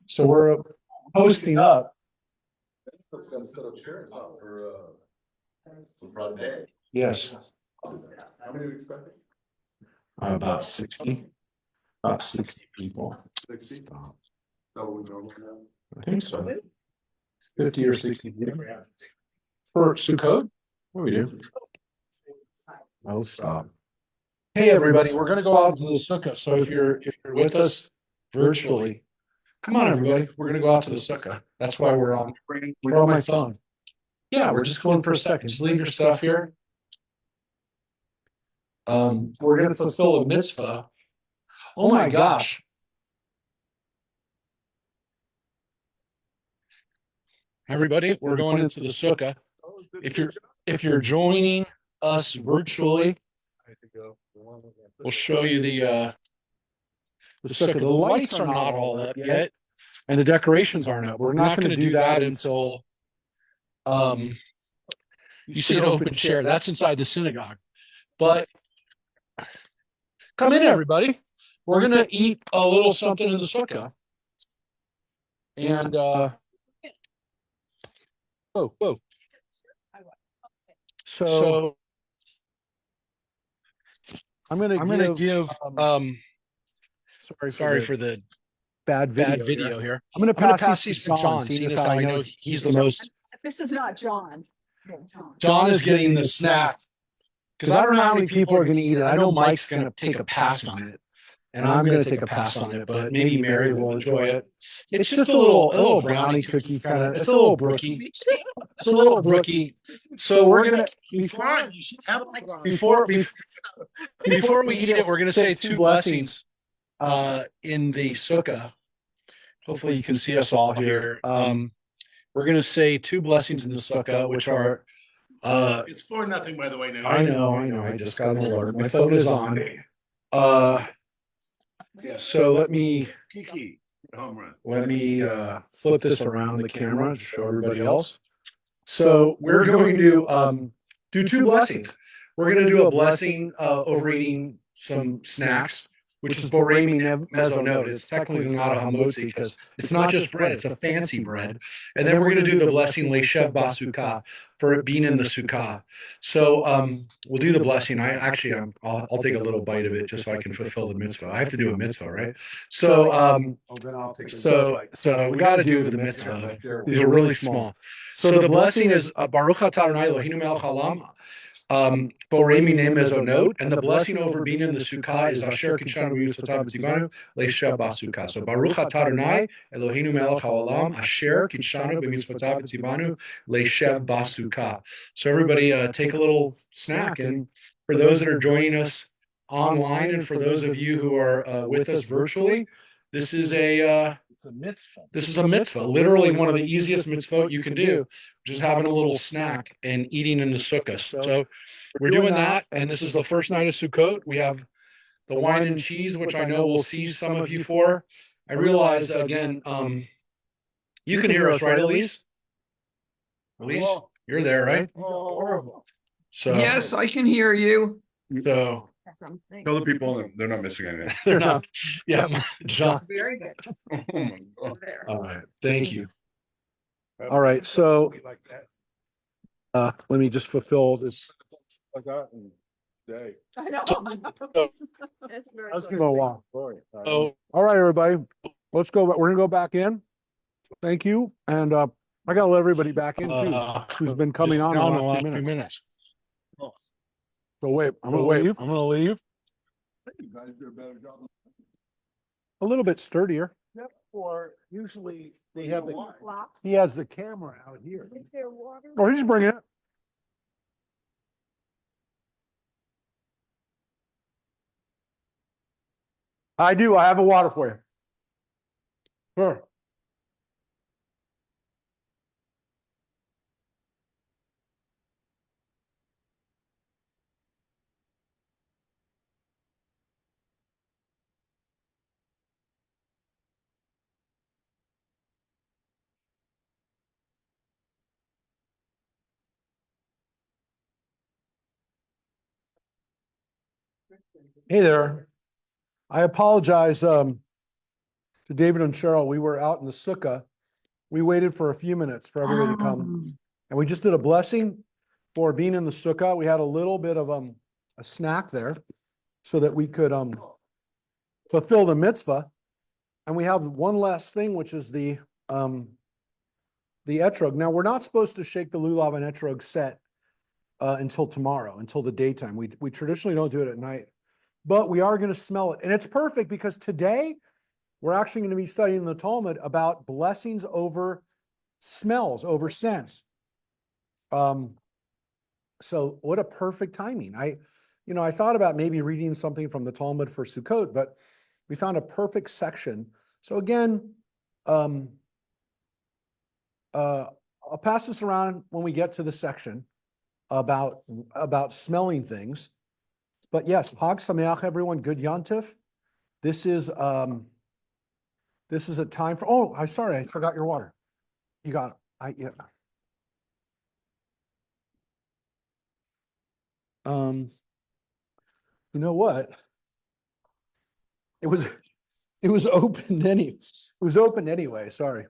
So we're posting up. Yes. How many are you expecting? About 60. About 60 people. 60? Stop. Double we normally have? I think so. 50 or 60 for Sukkot. What do we do? Oh, stop. Hey everybody, we're gonna go out to the sukkah. So if you're with us virtually, come on everybody, we're gonna go out to the sukkah. That's why we're on my phone. Yeah, we're just going for a second. Just leave your stuff here. We're gonna fulfill a mitzvah. Oh my gosh. Everybody, we're going into the sukkah. If you're joining us virtually, we'll show you the sukkah. The lights are not all up yet, and the decorations aren't up. We're not going to do that until you see an open chair. That's inside the synagogue. But come in, everybody. We're going to eat a little something in the sukkah. And whoa. So I'm gonna give sorry for the bad video here. I'm gonna pass these to John, seeing as how I know he's the most. This is not John. John is getting the snack because I don't know how many people are gonna eat it. I know Mike's gonna take a pass on it, and I'm gonna take a pass on it, but maybe Mary will enjoy it. It's just a little brownie cookie kind of. It's a little brookie. It's a little brookie. So we're gonna before we eat it, we're gonna say two blessings in the sukkah. Hopefully you can see us all here. We're gonna say two blessings in the sukkah, which are It's 4-0, by the way. Now I know. I just got an alert. My phone is on. So let me home run. let me flip this around the camera to show everybody else. So we're going to do two blessings. We're going to do a blessing over eating some snacks, which is Borei Mezonot. It's technically not a hamotzi because it's not just bread; it's a fancy bread. And then we're going to do the blessing Leishev Basukah for it being in the sukkah. So we'll do the blessing. I'll take a little bite of it just so I can fulfill the mitzvah. I have to do a mitzvah, right? So so we got to do the mitzvah. These are really small. So the blessing is Baruch Atah Adonai Eloheinu melech haolam. Borei minei mezonot, and the blessing over being in the sukkah is Asher Kitshanu b'mitzvotav v'tzivanu leisheh b'sukkah. So Baruch Atah Adonai Eloheinu melech haolam Asher Kitshanu b'mitzvotav v'tzivanu leisheh b'sukkah. So everybody, take a little snack, and for those that are joining us online, and for those of you who are with us virtually, this is a mitzvah. This is a mitzvah, literally one of the easiest mitzvot you can do, just having a little snack and eating in the sukkah. So we're doing that, and this is the first night of Sukkot. We have the wine and cheese, which I know we'll see some of you for. I realize, again, you can hear us, right, Elise? Elise, you're there, right? So Yes, I can hear you. So Tell the people they're not missing anything. they're not. Yeah, John. Very good. Oh my God. There. All right, thank you. All right, so let me just fulfill this. Like that and day. I know. It's very good. Go along. Oh, all right, everybody, let's go. We're gonna go back in. Thank you, and I gotta let everybody back in too, who's been coming on the last few minutes. So wait, I'm gonna leave. You guys do a better job. A little bit sturdier. Yep, or usually they have the, Flop. he has the camera out here. Is there water? Oh, he's bringing it. I do. I have a water for you. Sure. Hey there. I apologize. to David and Cheryl. We were out in the sukkah. We waited for a few minutes for everybody to come. And we just did a blessing for being in the sukkah. We had a little bit of a snack there so that we could fulfill the mitzvah. And we have one last thing, which is the etrog. Now, we're not supposed to shake the lulav and etrog set until tomorrow, until the daytime. We traditionally don't do it at night, but we are going to smell it. And it's perfect because today we're actually going to be studying the Talmud about blessings over smells, over scents. So what a perfect timing. I thought about maybe reading something from the Talmud for Sukkot, but we found a perfect section. So again, I'll pass this around when we get to the section about smelling things. But yes, Hag Sameach, everyone. Good Yontif. This is a time for. Oh, I'm sorry, I forgot your water. You got it. Yeah. You know what? It was open anyway. Sorry.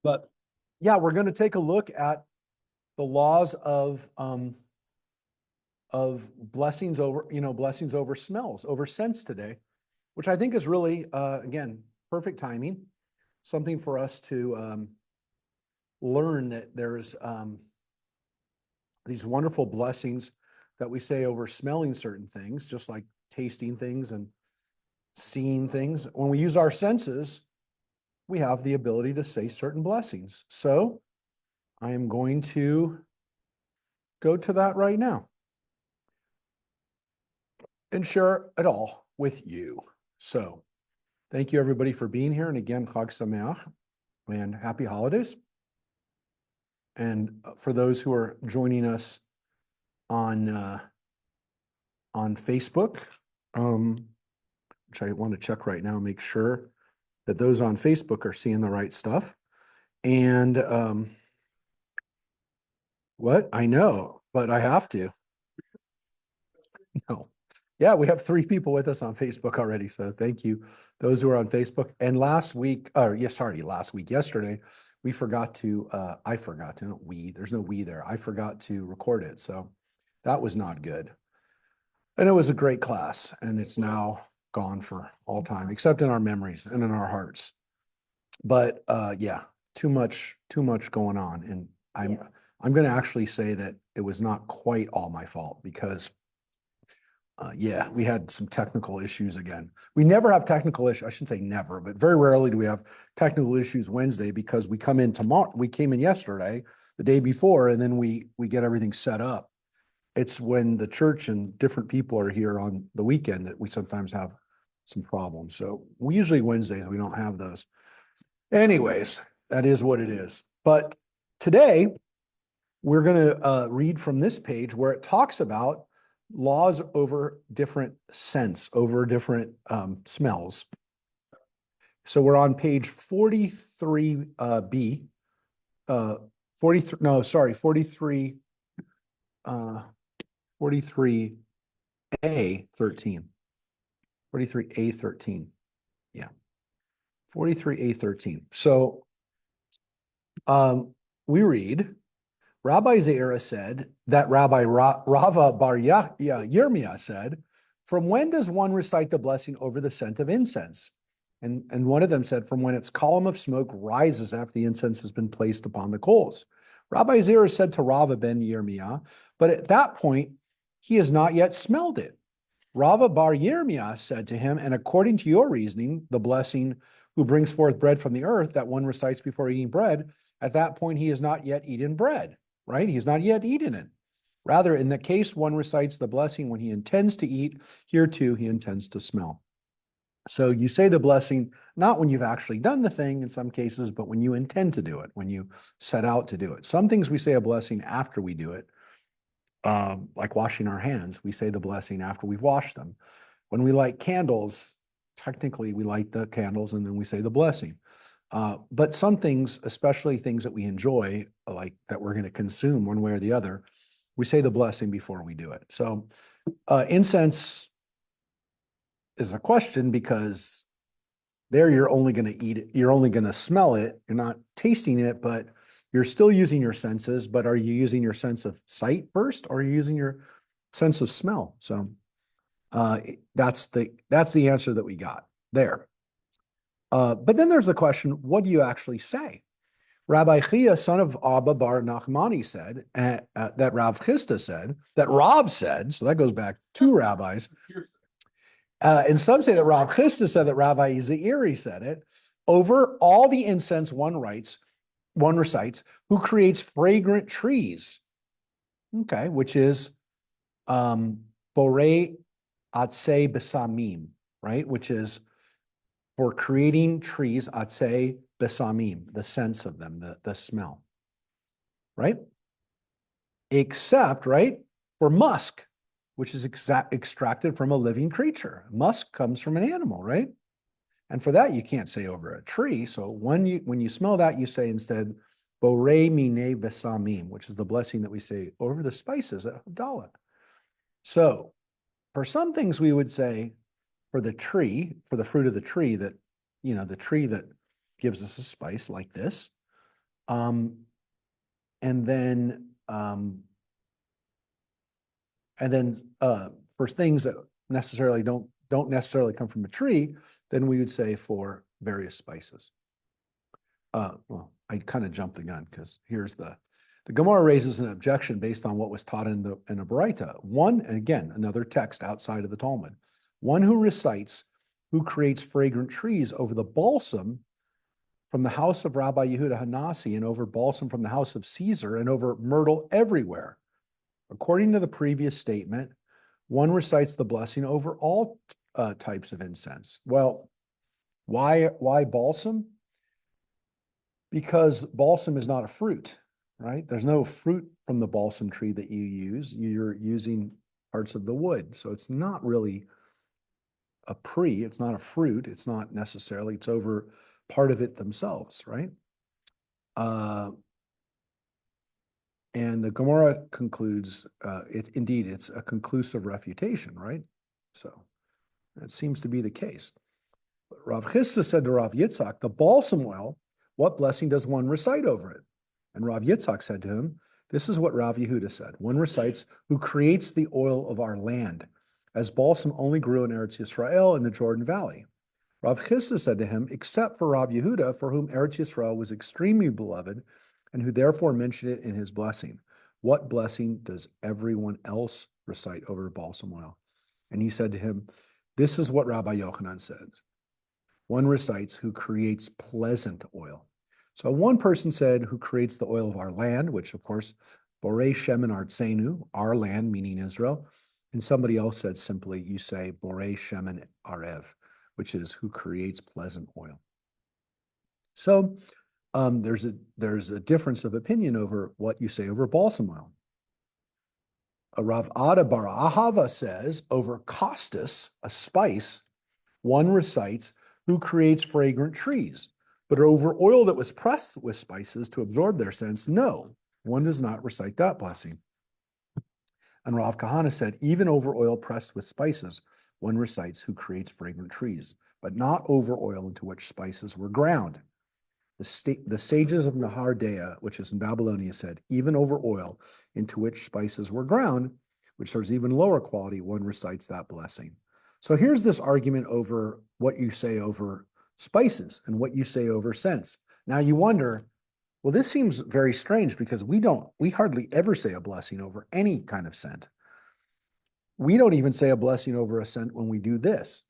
But yeah, we're going to take a look at the laws of blessings over smells, over scents today, which I think is really again perfect timing, something for us to learn that there's these wonderful blessings that we say over smelling certain things, just like tasting things and seeing things. When we use our senses, we have the ability to say certain blessings. So I am going to go to that right now and share it all with you. So thank you everybody for being here. And again, Chag Sameach and happy holidays. And for those who are joining us on Facebook, which I want to check right now, make sure that those on Facebook are seeing the right stuff. And what? I know, but I have to. No. Yeah, we have 3 people with us on Facebook already. So thank you, those who are on Facebook. And yesterday, we forgot to, I forgot to, there's no we there. I forgot to record it. So that was not good. And it was a great class, and it's now gone for all time, except in our memories and in our hearts. But yeah, too much going on. And I'm going to actually say that it was not quite all my fault because yeah, we had some technical issues again. We never have technical issues. I shouldn't say never, but very rarely do we have technical issues Wednesday because we come in tomorrow. We came in yesterday, the day before, and then we get everything set up. It's when the church and different people are here on the weekend that we sometimes have some problems. So we usually Wednesdays, we don't have those. Anyways, that is what it is. But today we're going to read from this page where it talks about laws over different scents, over different smells. So we're on page 43B, 43, 43A 13. 43A 13. Yeah. 43A 13. So we read, Rabbi Zeira said that Rabbi Rava Bar Yirmiyah said, from when does one recite the blessing over the scent of incense? And one of them said, from when its column of smoke rises after the incense has been placed upon the coals. Rabbi Zeira said to Rava ben Yirmiyah, but at that point, he has not yet smelled it. Rava Bar Yirmiyah said to him, and according to your reasoning, the blessing who brings forth bread from the earth that one recites before eating bread, at that point, he has not yet eaten bread. Right? He's not yet eaten it. Rather, in the case one recites the blessing when he intends to eat, here too he intends to smell. So you say the blessing, not when you've actually done the thing in some cases, but when you intend to do it, when you set out to do it. Some things we say a blessing after we do it, like washing our hands. We say the blessing after we've washed them. When we light candles, technically we light the candles and then we say the blessing. But some things, especially things that we enjoy, like that we're going to consume one way or the other, we say the blessing before we do it. So incense is a question because there you're only going to eat it, you're only going to smell it, you're not tasting it, but you're still using your senses. But are you using your sense of sight first, or are you using your sense of smell? So that's the answer that we got there. But then there's the question, what do you actually say? Rabbi Chia, son of Abba bar Nachmani, said that Rav Chisda said, that Rav said, so that goes back 2 rabbis. And some say that Rav Chisda said that Rabbi Zeiri said it. Over all the incense one recites, who creates fragrant trees. Okay, which is Borei Atzei Besamim, right? Which is for creating trees, Atzei Besamim, the sense of them, the smell, right? Except, right, for musk, which is extracted from a living creature. Musk comes from an animal, right? And for that, you can't say over a tree. So when you smell that, you say instead, Borei Mine Besamim, which is the blessing that we say over the spices at Havdalah. So for some things we would say for the tree, for the fruit of the tree that, the tree that gives us a spice like this. And then for things that necessarily don't necessarily come from a tree, then we would say for various spices. Well, I kind of jumped the gun because here's the Gemara raises an objection based on what was taught in a Baraita. One, and again, another text outside of the Talmud. One who recites, who creates fragrant trees over the balsam from the house of Rabbi Yehuda Hanasi, and over balsam from the house of Caesar, and over myrtle everywhere. According to the previous statement, one recites the blessing over all types of incense. Well, why balsam? Because balsam is not a fruit, right? There's no fruit from the balsam tree that you use. You're using parts of the wood. So it's not really a it's not a fruit. It's not necessarily, it's over part of it themselves, right? And the Gemara concludes, it's a conclusive refutation, right? So that seems to be the case. But Rav Chisda said to Rav Yitzhak, the balsam oil, what blessing does one recite over it? And Rav Yitzhak said to him, this is what Rav Yehuda said. One recites, who creates the oil of our land, as balsam only grew in Eretz Yisrael in the Jordan Valley. Rav Chisda said to him, except for Rav Yehuda, for whom Eretz Yisrael was extremely beloved, and who therefore mentioned it in his blessing. What blessing does everyone else recite over balsam oil? And he said to him, this is what Rabbi Yochanan said. One recites, who creates pleasant oil. So one person said, who creates the oil of our land, which of course, Borei Shemen Artsenu, our land, meaning Israel. And somebody else said simply, you say Borei Shemen Arev, which is who creates pleasant oil. So there's a difference of opinion over what you say over balsam oil. Rav Ada bar Ahava says over costus, a spice, one recites, who creates fragrant trees. But over oil that was pressed with spices to absorb their scents, no, one does not recite that blessing. And Rav Kahana said, even over oil pressed with spices, one recites, who creates fragrant trees, but not over oil into which spices were ground. The sages of Nahardea, which is in Babylonia, said, even over oil into which spices were ground, which there's even lower quality, one recites that blessing. So here's this argument over what you say over spices and what you say over scents. Now you wonder, well, this seems very strange because we hardly ever say a blessing over any kind of scent. We don't even say a blessing over a scent when we do this.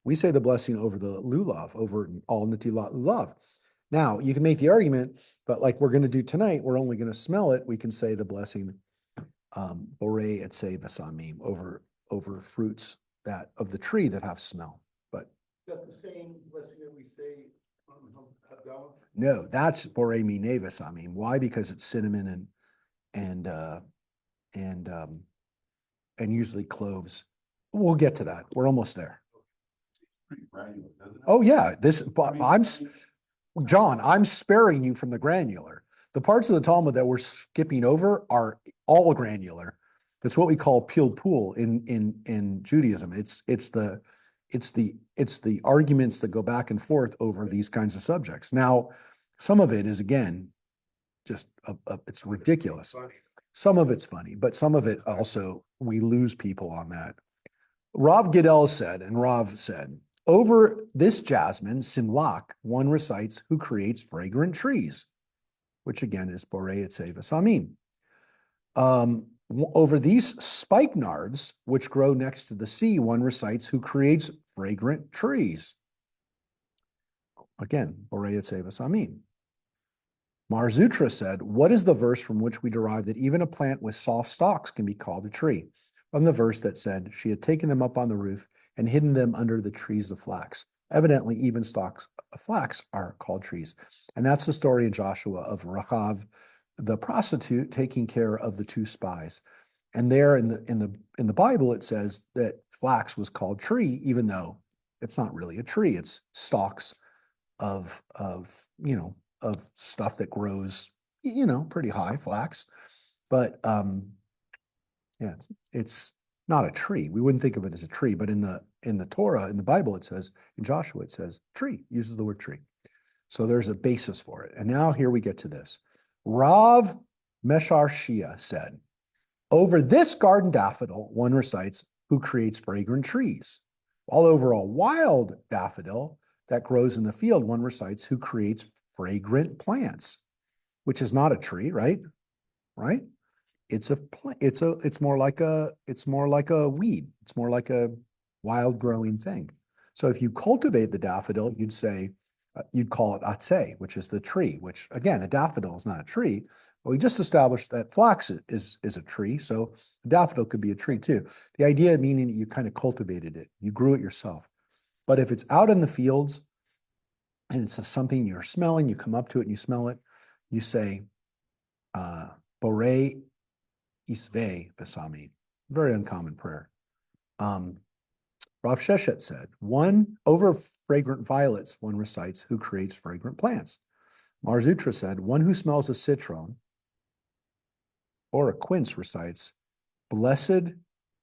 We say the blessing over the lulav, over all netilat lulav. Now, you can make the argument, but like we're going to do tonight, we're only going to smell it. We can say the blessing, borei etzei besamim, over fruits that of the tree that have smell. But Is that the same blessing that we say on Havdalah? no, that's borei minei besamim. Why? Because it's cinnamon and usually cloves. We'll get to that. We're almost there. Pretty granular, doesn't it? Oh yeah, John, I'm sparing you from the granular. The parts of the Talmud that we're skipping over are all granular. That's what we call pilpul in Judaism. It's the it's the arguments that go back and forth over these kinds of subjects. Now, some of it is, again, just it's ridiculous. Some of it's funny, but some of it also, we lose people on that. Rav Gidel said, and Rav said, over this jasmine, Simlach, one recites who creates fragrant trees, which again is Borei Etzei V'Samim. Over these spikenards, which grow next to the sea, one recites who creates fragrant trees. Again, Borei Etzei V'Samim. Mar Zutra said, what is the verse from which we derive that even a plant with soft stalks can be called a tree? From the verse that said, she had taken them up on the roof and hidden them under the trees of flax. Evidently, even stalks of flax are called trees. And that's the story in Joshua of Rachav, the prostitute, taking care of the two spies. And there in the Bible, it says that flax was called tree, even though it's not really a tree. It's stalks of stuff that grows, pretty high, flax. But yeah, it's not a tree. We wouldn't think of it as a tree, but in the Torah, in the Bible, it says, in Joshua, it says tree, uses the word tree. So there's a basis for it. And now here we get to this. Rav Meshar Shia said, over this garden daffodil, one recites who creates fragrant trees. While over a wild daffodil that grows in the field, one recites who creates fragrant plants, which is not a tree, right? Right? It's more like a weed. It's more like a wild growing thing. So if you cultivate the daffodil, you'd call it atzeh, which is the tree, which again, a daffodil is not a tree, but we just established that flax is a tree. So a daffodil could be a tree too. The idea meaning that you kind of cultivated it, you grew it yourself. But if it's out in the fields and it's something you're smelling, you come up to it and you smell it, you say, Borei Isvei V'Sami. Very uncommon prayer. Rav Sheshet said, over fragrant violets, one recites who creates fragrant plants. Mar Zutra said, one who smells a citron or a quince recites, blessed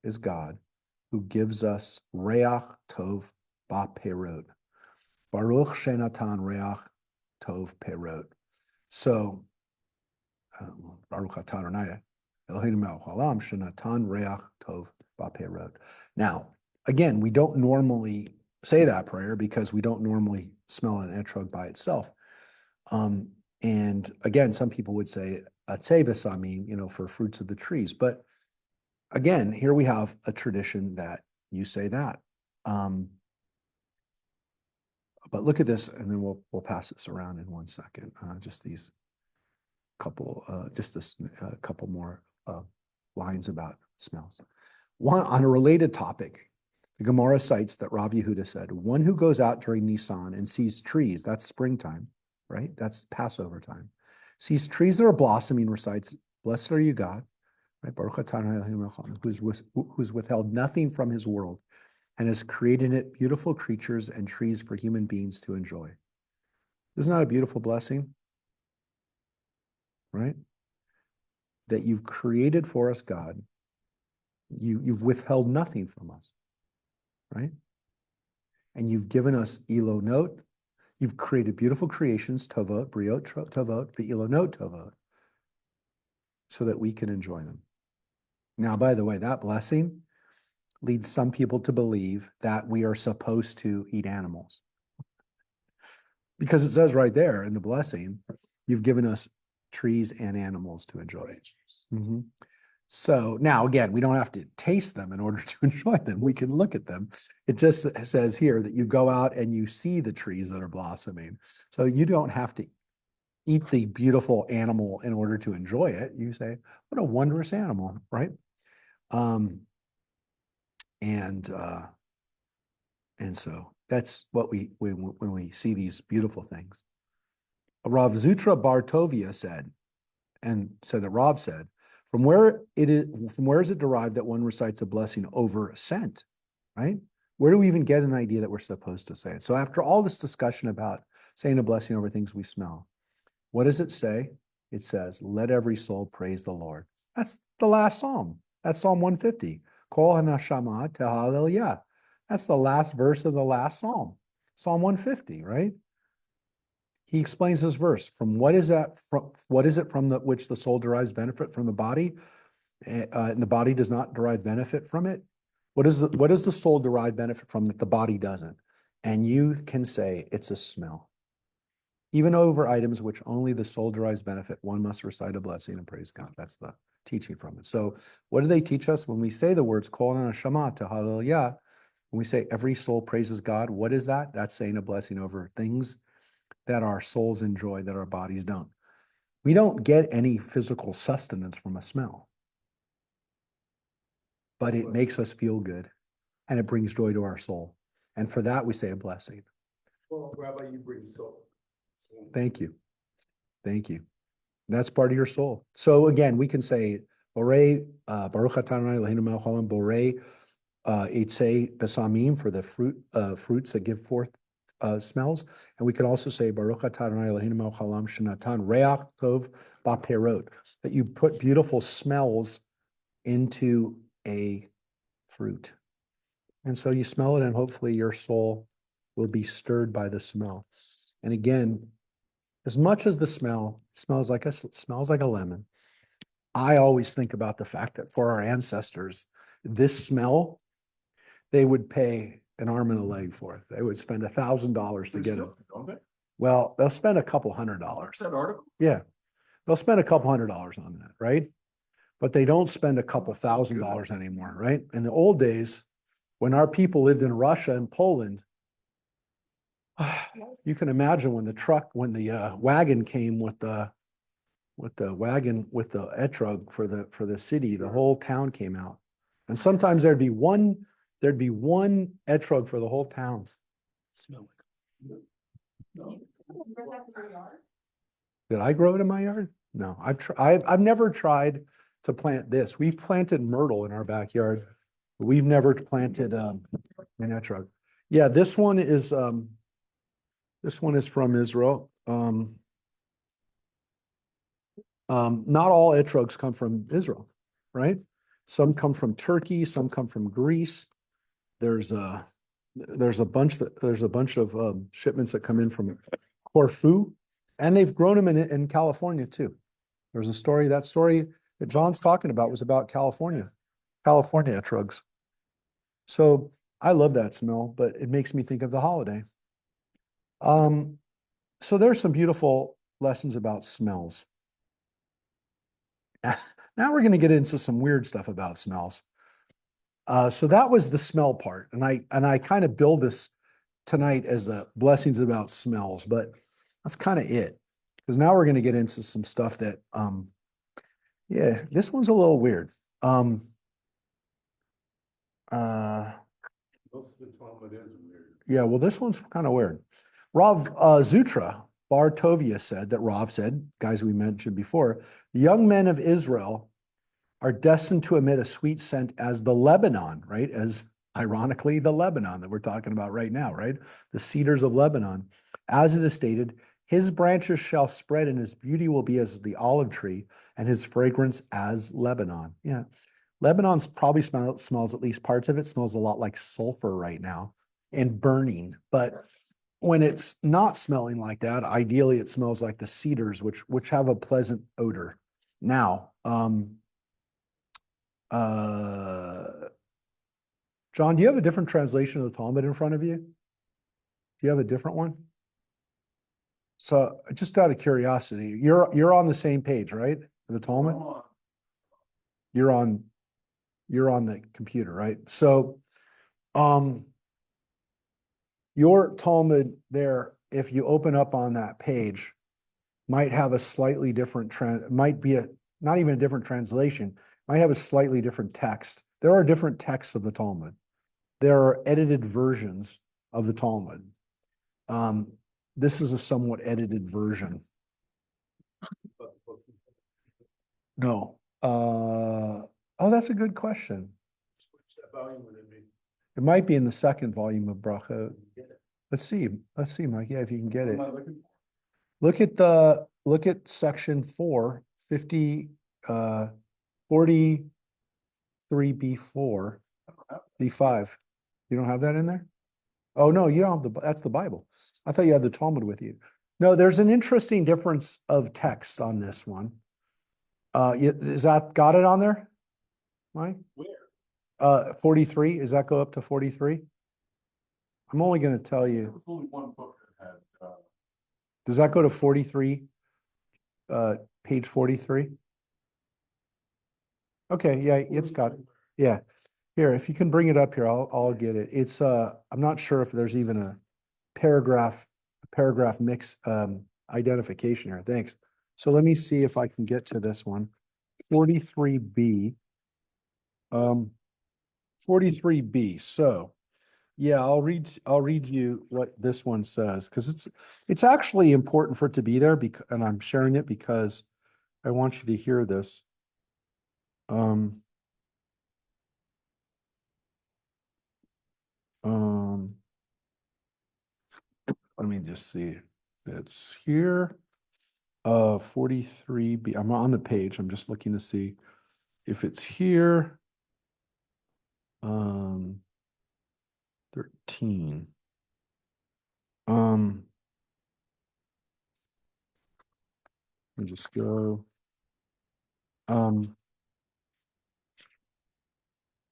is God who gives us reach tov ba-perot. Baruch shenatan reach tov perot. So, Baruch atah Adonai Eloheinu melech haolam shenatan reach tov ba-perot. Now, again, we don't normally say that prayer because we don't normally smell an etrog by itself. And again, some people would say atzei b'samim, for fruits of the trees. But again, here we have a tradition that you say that. But look at this, and then we'll pass this around in 1 second. Just these couple, couple more lines about smells. One on a related topic. The Gemara cites that Rav Yehuda said, one who goes out during Nisan and sees trees, that's springtime, right? That's Passover time. Sees trees that are blossoming, recites, blessed are you, God, right? Baruch atah Adonai Eloheinu melech haolam, who's withheld nothing from his world and has created in it beautiful creatures and trees for human beings to enjoy. Isn't that a beautiful blessing? Right? That you've created for us, God. You've withheld nothing from us. Right? And you've given us ilonot. You've created beautiful creations, tovot, briot tovot, ve'ilonot tovot, so that we can enjoy them. Now, by the way, that blessing leads some people to believe that we are supposed to eat animals. Because it says right there in the blessing, you've given us trees and animals to enjoy. Mm-hmm. So now, again, we don't have to taste them in order to enjoy them. We can look at them. It just says here that you go out and you see the trees that are blossoming. So you don't have to eat the beautiful animal in order to enjoy it. You say, what a wondrous animal, right? And so that's what when we see these beautiful things. Rav Zutra Bar Tovia said that Rav said, from where is it derived that one recites a blessing over scent, right? Where do we even get an idea that we're supposed to say it? So after all this discussion about saying a blessing over things we smell, what does it say? It says, let every soul praise the Lord. That's the last psalm. That's Psalm 150. Kol hanashama tehalel yah. That's the last verse of the last Psalm, Psalm 150, right? He explains this verse from what is that from? What is it from which the soul derives benefit from the body, and the body does not derive benefit from it? What does the soul derive benefit from that the body doesn't? And you can say it's a smell. Even over items which only the soul derives benefit, one must recite a blessing and praise God. That's the teaching from it. So what do they teach us when we say the words Kol Neshama to Hallelujah? When we say every soul praises God, what is that? That's saying a blessing over things that our souls enjoy that our bodies don't. We don't get any physical sustenance from a smell, but it makes us feel good and it brings joy to our soul. And for that, we say a blessing. Well, Rabbi, you bring soul. Thank you. Thank you. That's part of your soul. So again, we can say, Borei, Baruch atah Adonai Eloheinu melech haolam, Borei, Eitzei Besamim, for the fruits that give forth smells. And we could also say, Baruch atah Adonai Eloheinu melech haolam, Shenatan Reach Tov Ba'perot, that you put beautiful smells into a fruit. And so you smell it, and hopefully your soul will be stirred by the smell. And again, as much as the smell smells like a lemon, I always think about the fact that for our ancestors, this smell, they would pay an arm and a leg for it. They would spend $1,000 to get it. Don't they? Well, they'll spend a couple $100. That article? Yeah, they'll spend a couple $100 on that, right? But they don't spend a couple $1,000 anymore, right? In the old days, when our people lived in Russia and Poland, you can imagine when the wagon came with the etrog for the city, the whole town came out. And sometimes there'd be one etrog for the whole town. Smell like. No. Did I grow it in my yard? No, I've never tried to plant this. We've planted myrtle in our backyard, but we've never planted an etrog. Yeah, this one is from Israel. Not all etrogs come from Israel, right? Some come from Turkey, some come from Greece. There's a bunch of shipments that come in from Corfu, and they've grown them in California too. There's that story that John's talking about was about California etrogs. So I love that smell, but it makes me think of the holiday. So there's some beautiful lessons about smells. Now we're going to get into some weird stuff about smells. So that was the smell part, and I kind of build this tonight as the blessings about smells, but that's kind of it. Because now we're going to get into some stuff that, yeah, this one's a little weird. Most of the Talmud is weird. Yeah, well, this one's kind of weird. Rav Zutra Bar Tovia said that Rav said, guys we mentioned before, the young men of Israel are destined to emit a sweet scent as the Lebanon, right? As ironically, the Lebanon that we're talking about right now, right? The cedars of Lebanon. As it is stated, his branches shall spread and his beauty will be as the olive tree and his fragrance as Lebanon. Yeah. Lebanon's probably smells, at least parts of it, smells a lot like sulfur right now and burning. But when it's not smelling like that, ideally it smells like the cedars, which have a pleasant odor. Now, John, do you have a different translation of the Talmud in front of you? Do you have a different one? So just out of curiosity, you're on the same page, right? The Talmud? You're on the computer, right? So your Talmud there, if you open up on that page, might have a slightly different might be not even a different translation, might have a slightly different text. There are different texts of the Talmud. There are edited versions of the Talmud. This is a somewhat edited version. No. Oh, that's a good question. It might be in the second volume of Berachot. Let's see, Mike. Yeah, if you can get it. Look at section 4, 43B4, B5. You don't have that in there? Oh, no, you don't have that's the Bible. I thought you had the Talmud with you. No, there's an interesting difference of text on this one. Is that, got it on there? Mike? Where? 43, does that go up to 43? I'm only gonna tell you, There's only one book that had, does that go to 43? Page 43? Okay, yeah, it's got, yeah. Here, if you can bring it up here, I'll get it. It's, I'm not sure if there's even a paragraph mix, identification here. Thanks. So let me see if I can get to this one. 43B. 43B. So, yeah, I'll read you what this one says, because it's actually important for it to be there, because, and I'm sharing it because I want you to hear this. Let me just see if it's here. 43B. I'm on the page. I'm just looking to see if it's here. 13. Let me just go.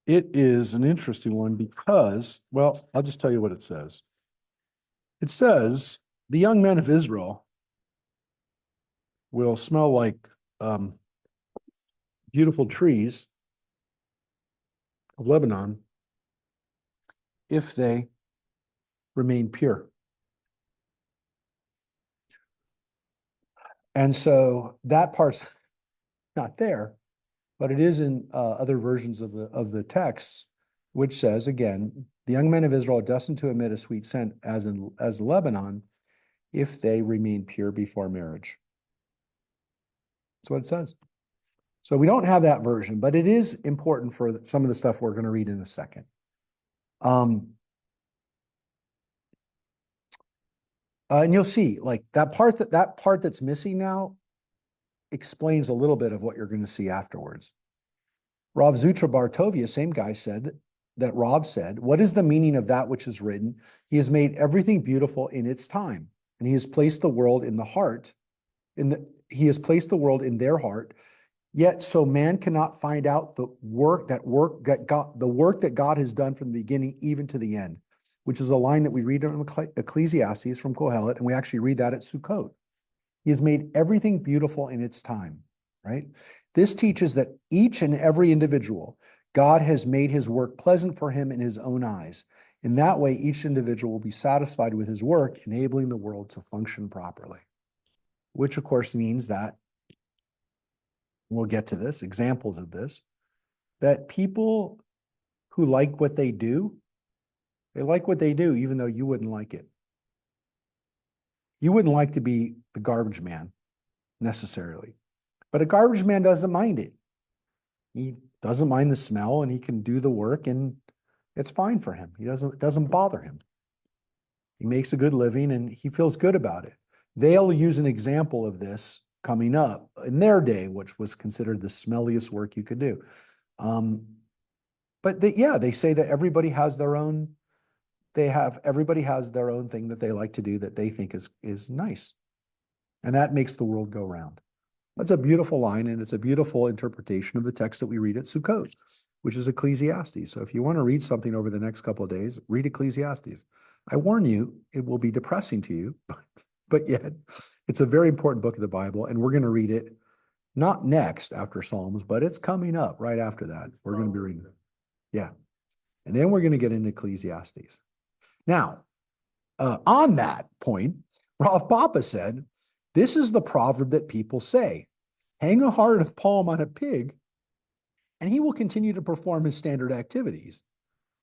It is an interesting one because, well, I'll just tell you what it says. It says, the young men of Israel will smell like beautiful trees of Lebanon if they remain pure. And so that part's not there, but it is in other versions of the text, which says, again, the young men of Israel are destined to emit a sweet scent as Lebanon if they remain pure before marriage. That's what it says. So we don't have that version, but it is important for some of the stuff we're going to read in a second. And you'll see, like that part that's missing now explains a little bit of what you're going to see afterwards. Rav Zutra Bartovia, same guy, said that Rav said, "What is the meaning of that which is written? He has made everything beautiful in its time, and he has placed the world in the heart. He has placed the world in their heart. Yet, so man cannot find out the work that God has done from the beginning even to the end," which is a line that we read in Ecclesiastes from Kohelet, and we actually read that at Sukkot. He has made everything beautiful in its time, right? This teaches that each and every individual, God has made his work pleasant for him in his own eyes. In that way, each individual will be satisfied with his work, enabling the world to function properly. Which, of course, means that, we'll get to this, examples of this, that people who like what they do, they like what they do, even though you wouldn't like it. You wouldn't like to be the garbage man necessarily, but a garbage man doesn't mind it. He doesn't mind the smell and he can do the work and it's fine for him. It doesn't bother him. He makes a good living and he feels good about it. They'll use an example of this coming up in their day, which was considered the smelliest work you could do. But they say that everybody has their own thing that they like to do that they think is nice. And that makes the world go round. That's a beautiful line, and it's a beautiful interpretation of the text that we read at Sukkot, which is Ecclesiastes. So if you want to read something over the next couple of days, read Ecclesiastes. I warn you, it will be depressing to you, but yet it's a very important book of the Bible, and we're going to read it not next after Psalms, but it's coming up right after that. We're going to be reading it. Yeah. And then we're going to get into Ecclesiastes. Now, on that point, Rav Papa said, this is the proverb that people say, hang a heart of palm on a pig, and he will continue to perform his standard activities.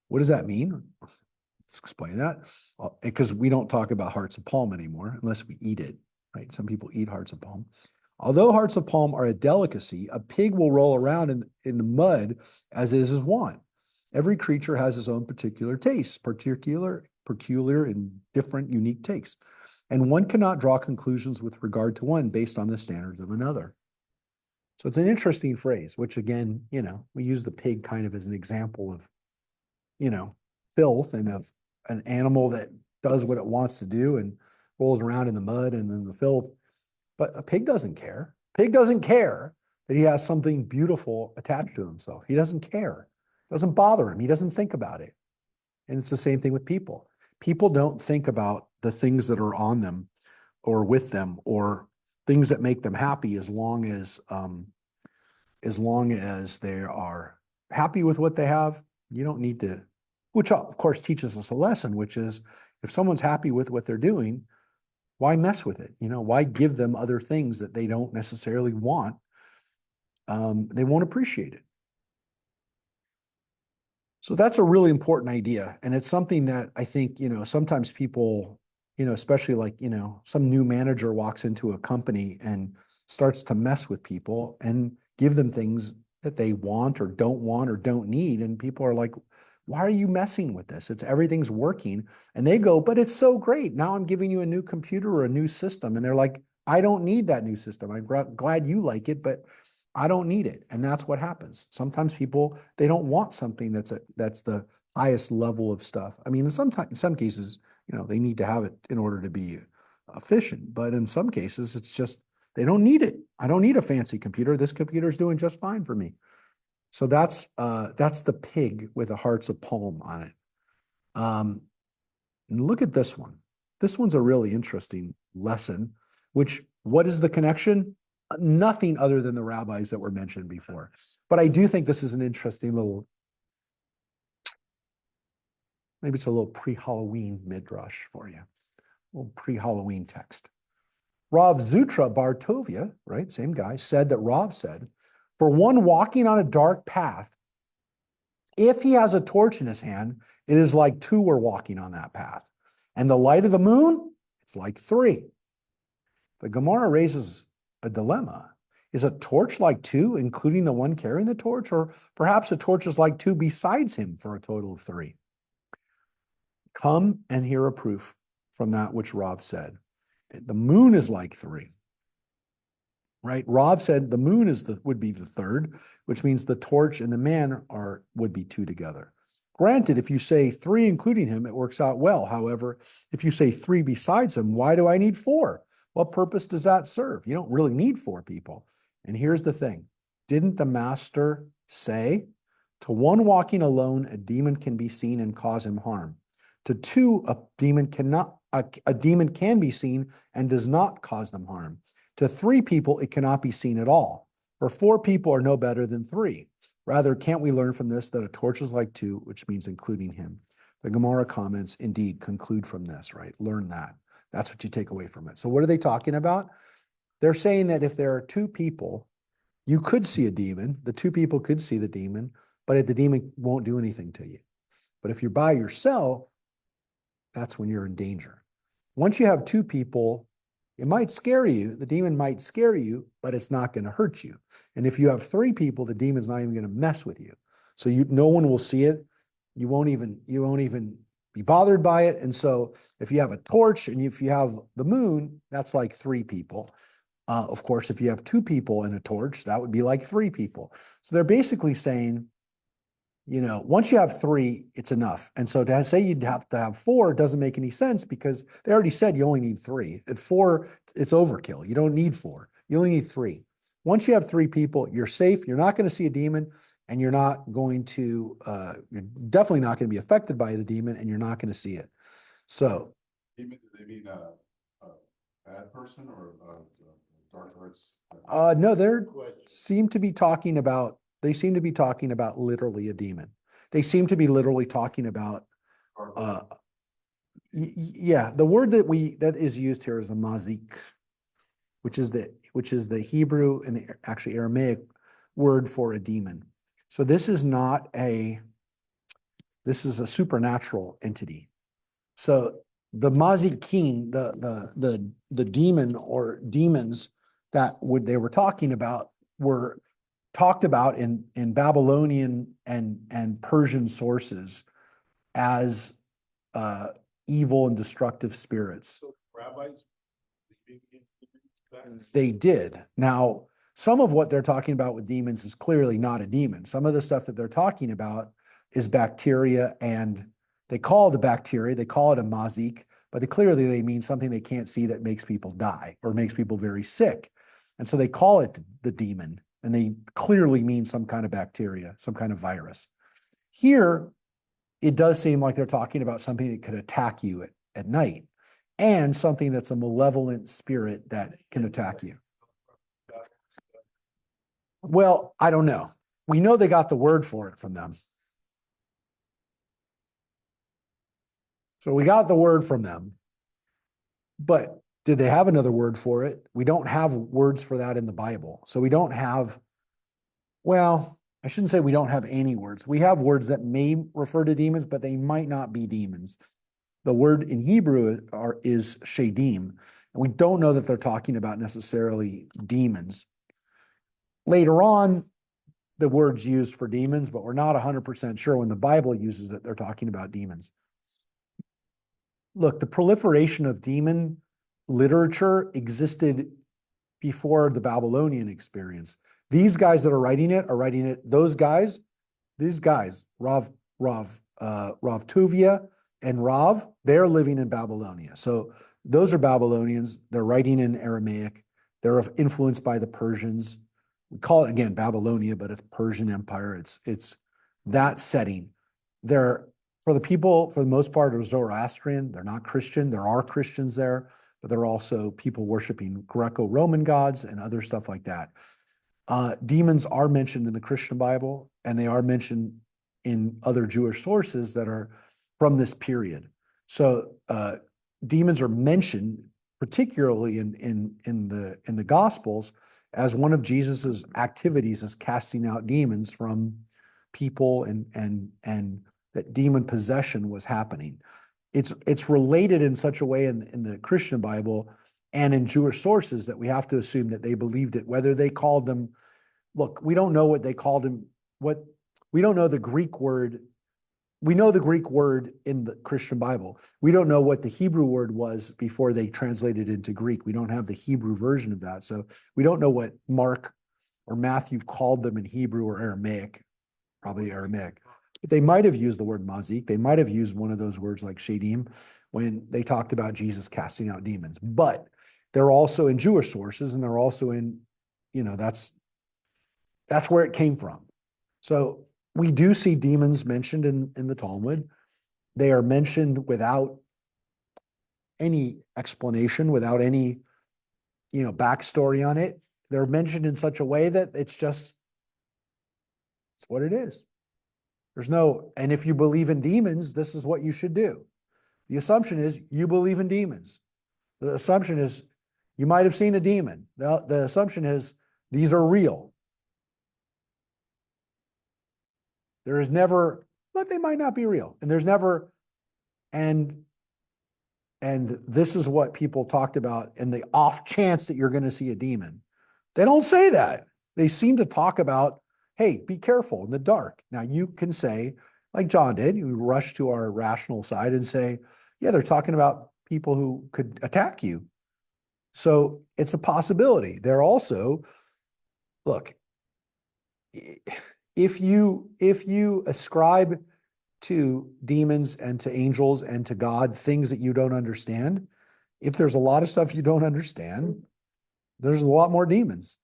What does that mean? Let's explain that. Because we don't talk about hearts of palm anymore, unless we eat it, right? Some people eat hearts of palm. Although hearts of palm are a delicacy, a pig will roll around in the mud as is his wont. Every creature has his own particular tastes, peculiar and different, unique tastes. And one cannot draw conclusions with regard to one based on the standards of another. So it's an interesting phrase, which again, we use the pig kind of as an example of, filth and of an animal that does what it wants to do and rolls around in the mud and in the filth. But a pig doesn't care. Pig doesn't care that he has something beautiful attached to himself. He doesn't care. It doesn't bother him. He doesn't think about it. And it's the same thing with people. People don't think about the things that are on them or with them or things that make them happy as long as they are happy with what they have. You don't need to, which of course teaches us a lesson, which is if someone's happy with what they're doing, why mess with it? Why give them other things that they don't necessarily want? They won't appreciate it. So that's a really important idea. And it's something that I think, sometimes people, especially like, some new manager walks into a company and starts to mess with people and give them things that they want or don't need. And people are like, why are you messing with this? Everything's working. And they go, but it's so great. Now I'm giving you a new computer or a new system. And they're like, I don't need that new system. I'm glad you like it, but I don't need it. And that's what happens. Sometimes people, they don't want something that's the highest level of stuff. I mean, in some cases, they need to have it in order to be efficient. But in some cases, it's just, they don't need it. I don't need a fancy computer. This computer is doing just fine for me. So that's the pig with the hearts of palm on it. And look at this one. This one's a really interesting lesson, what is the connection? Nothing other than the rabbis that were mentioned before. But I do think this is an interesting maybe it's a little pre-Halloween midrash for you, a little pre-Halloween text. Rav Zutra Bar Tovia, right, same guy, said that Rav said, for one walking on a dark path, if he has a torch in his hand, it is like two are walking on that path. And the light of the moon, it's like three. The Gemara raises a dilemma. Is a torch like two, including the one carrying the torch? Or perhaps a torch is like two besides him for a total of three? Come and hear a proof from that which Rav said. The moon is like three. Right? Rav said the moon would be the third, which means the torch and the man would be two together. Granted, if you say three including him, it works out well. However, if you say three besides him, why do I need four? What purpose does that serve? You don't really need four people. And here's the thing. Didn't the master say, to one walking alone, a demon can be seen and cause him harm. To two, a demon can be seen and does not cause them harm. To three people, it cannot be seen at all. For four people are no better than three. Rather, can't we learn from this that a torch is like two, which means including him? The Gemara comments, indeed, conclude from this, right? Learn that. That's what you take away from it. So what are they talking about? They're saying that if there are two people, you could see a demon. The two people could see the demon, but the demon won't do anything to you. But if you're by yourself, that's when you're in danger. Once you have two people, it might scare you. The demon might scare you, but it's not going to hurt you. And if you have three people, the demon's not even going to mess with you. So no one will see it. You won't even be bothered by it. And so if you have a torch and if you have the moon, that's like three people. Of course, if you have two people and a torch, that would be like three people. So they're basically saying, once you have three, it's enough. And so to say you'd have to have four doesn't make any sense because they already said you only need three. At four, it's overkill. You don't need four. You only need three. Once you have three people, you're safe. You're not going to see a demon, and you're definitely not going to be affected by the demon, and you're not going to see it. So. Do they mean a bad person or dark arts? No, they seem to be talking about literally a demon. They seem to be literally talking about, the word that is used here is a mazik, which is the Hebrew and actually Aramaic word for a demon. So this is a supernatural entity. So the mazikin, the demon or demons that they were talking about were talked about in Babylonian and Persian sources as evil and destructive spirits. So rabbis, They did. Now, some of what they're talking about with demons is clearly not a demon. Some of the stuff that they're talking about is bacteria and They call it a bacteria, they call it a mazik, but clearly they mean something they can't see that makes people die or makes people very sick. And so they call it the demon, and they clearly mean some kind of bacteria, some kind of virus. Here, it does seem like they're talking about something that could attack you at night, and something that's a malevolent spirit that can attack you. Well, I don't know. We know they got the word for it from them. So we got the word from them, but did they have another word for it? We don't have words for that in the Bible. So we don't have, well, I shouldn't say we don't have any words. We have words that may refer to demons, but they might not be demons. The word in Hebrew is shadim, and we don't know that they're talking about necessarily demons. Later on, the word's used for demons, but we're not 100% sure when the Bible uses it, they're talking about demons. Look, the proliferation of demon literature existed before the Babylonian experience. These guys that are writing it, those guys, these guys, Rav Tuvia and Rav, they're living in Babylonia. So those are Babylonians. They're writing in Aramaic. They're influenced by the Persians. We call it, again, Babylonia, but it's Persian Empire. It's that setting. They're, for the people, for the most part, are Zoroastrian. They're not Christian. There are Christians there, but they're also people worshiping Greco-Roman gods and other stuff like that. Demons are mentioned in the Christian Bible, and they are mentioned in other Jewish sources that are from this period. So demons are mentioned, particularly in the Gospels, as one of Jesus's activities is casting out demons from people, and that demon possession was happening. It's related in such a way in the Christian Bible and in Jewish sources that we have to assume that they believed it. Whether they called them, look, we don't know what they called him. We don't know the Greek word. We know the Greek word in the Christian Bible. We don't know what the Hebrew word was before they translated into Greek. We don't have the Hebrew version of that. So we don't know what Mark or Matthew called them in Hebrew or Aramaic, probably Aramaic. But they might have used the word mazik. They might have used one of those words like shadim when they talked about Jesus casting out demons. But they're also in Jewish sources, and they're also in, that's where it came from. So we do see demons mentioned in the Talmud. They are mentioned without any explanation, without any, backstory on it. They're mentioned in such a way that it's what it is. And if you believe in demons, this is what you should do. The assumption is you believe in demons. The assumption is you might have seen a demon. The assumption is these are real. There is never, but they might not be real. And there's never, and this is what people talked about in the off chance that you're going to see a demon. They don't say that. They seem to talk about, hey, be careful in the dark. Now you can say, like John did, you rush to our rational side and say, yeah, they're talking about people who could attack you. So it's a possibility. They're also, look, if you ascribe to demons and to angels and to God things that you don't understand, if there's a lot of stuff you don't understand, there's a lot more demons.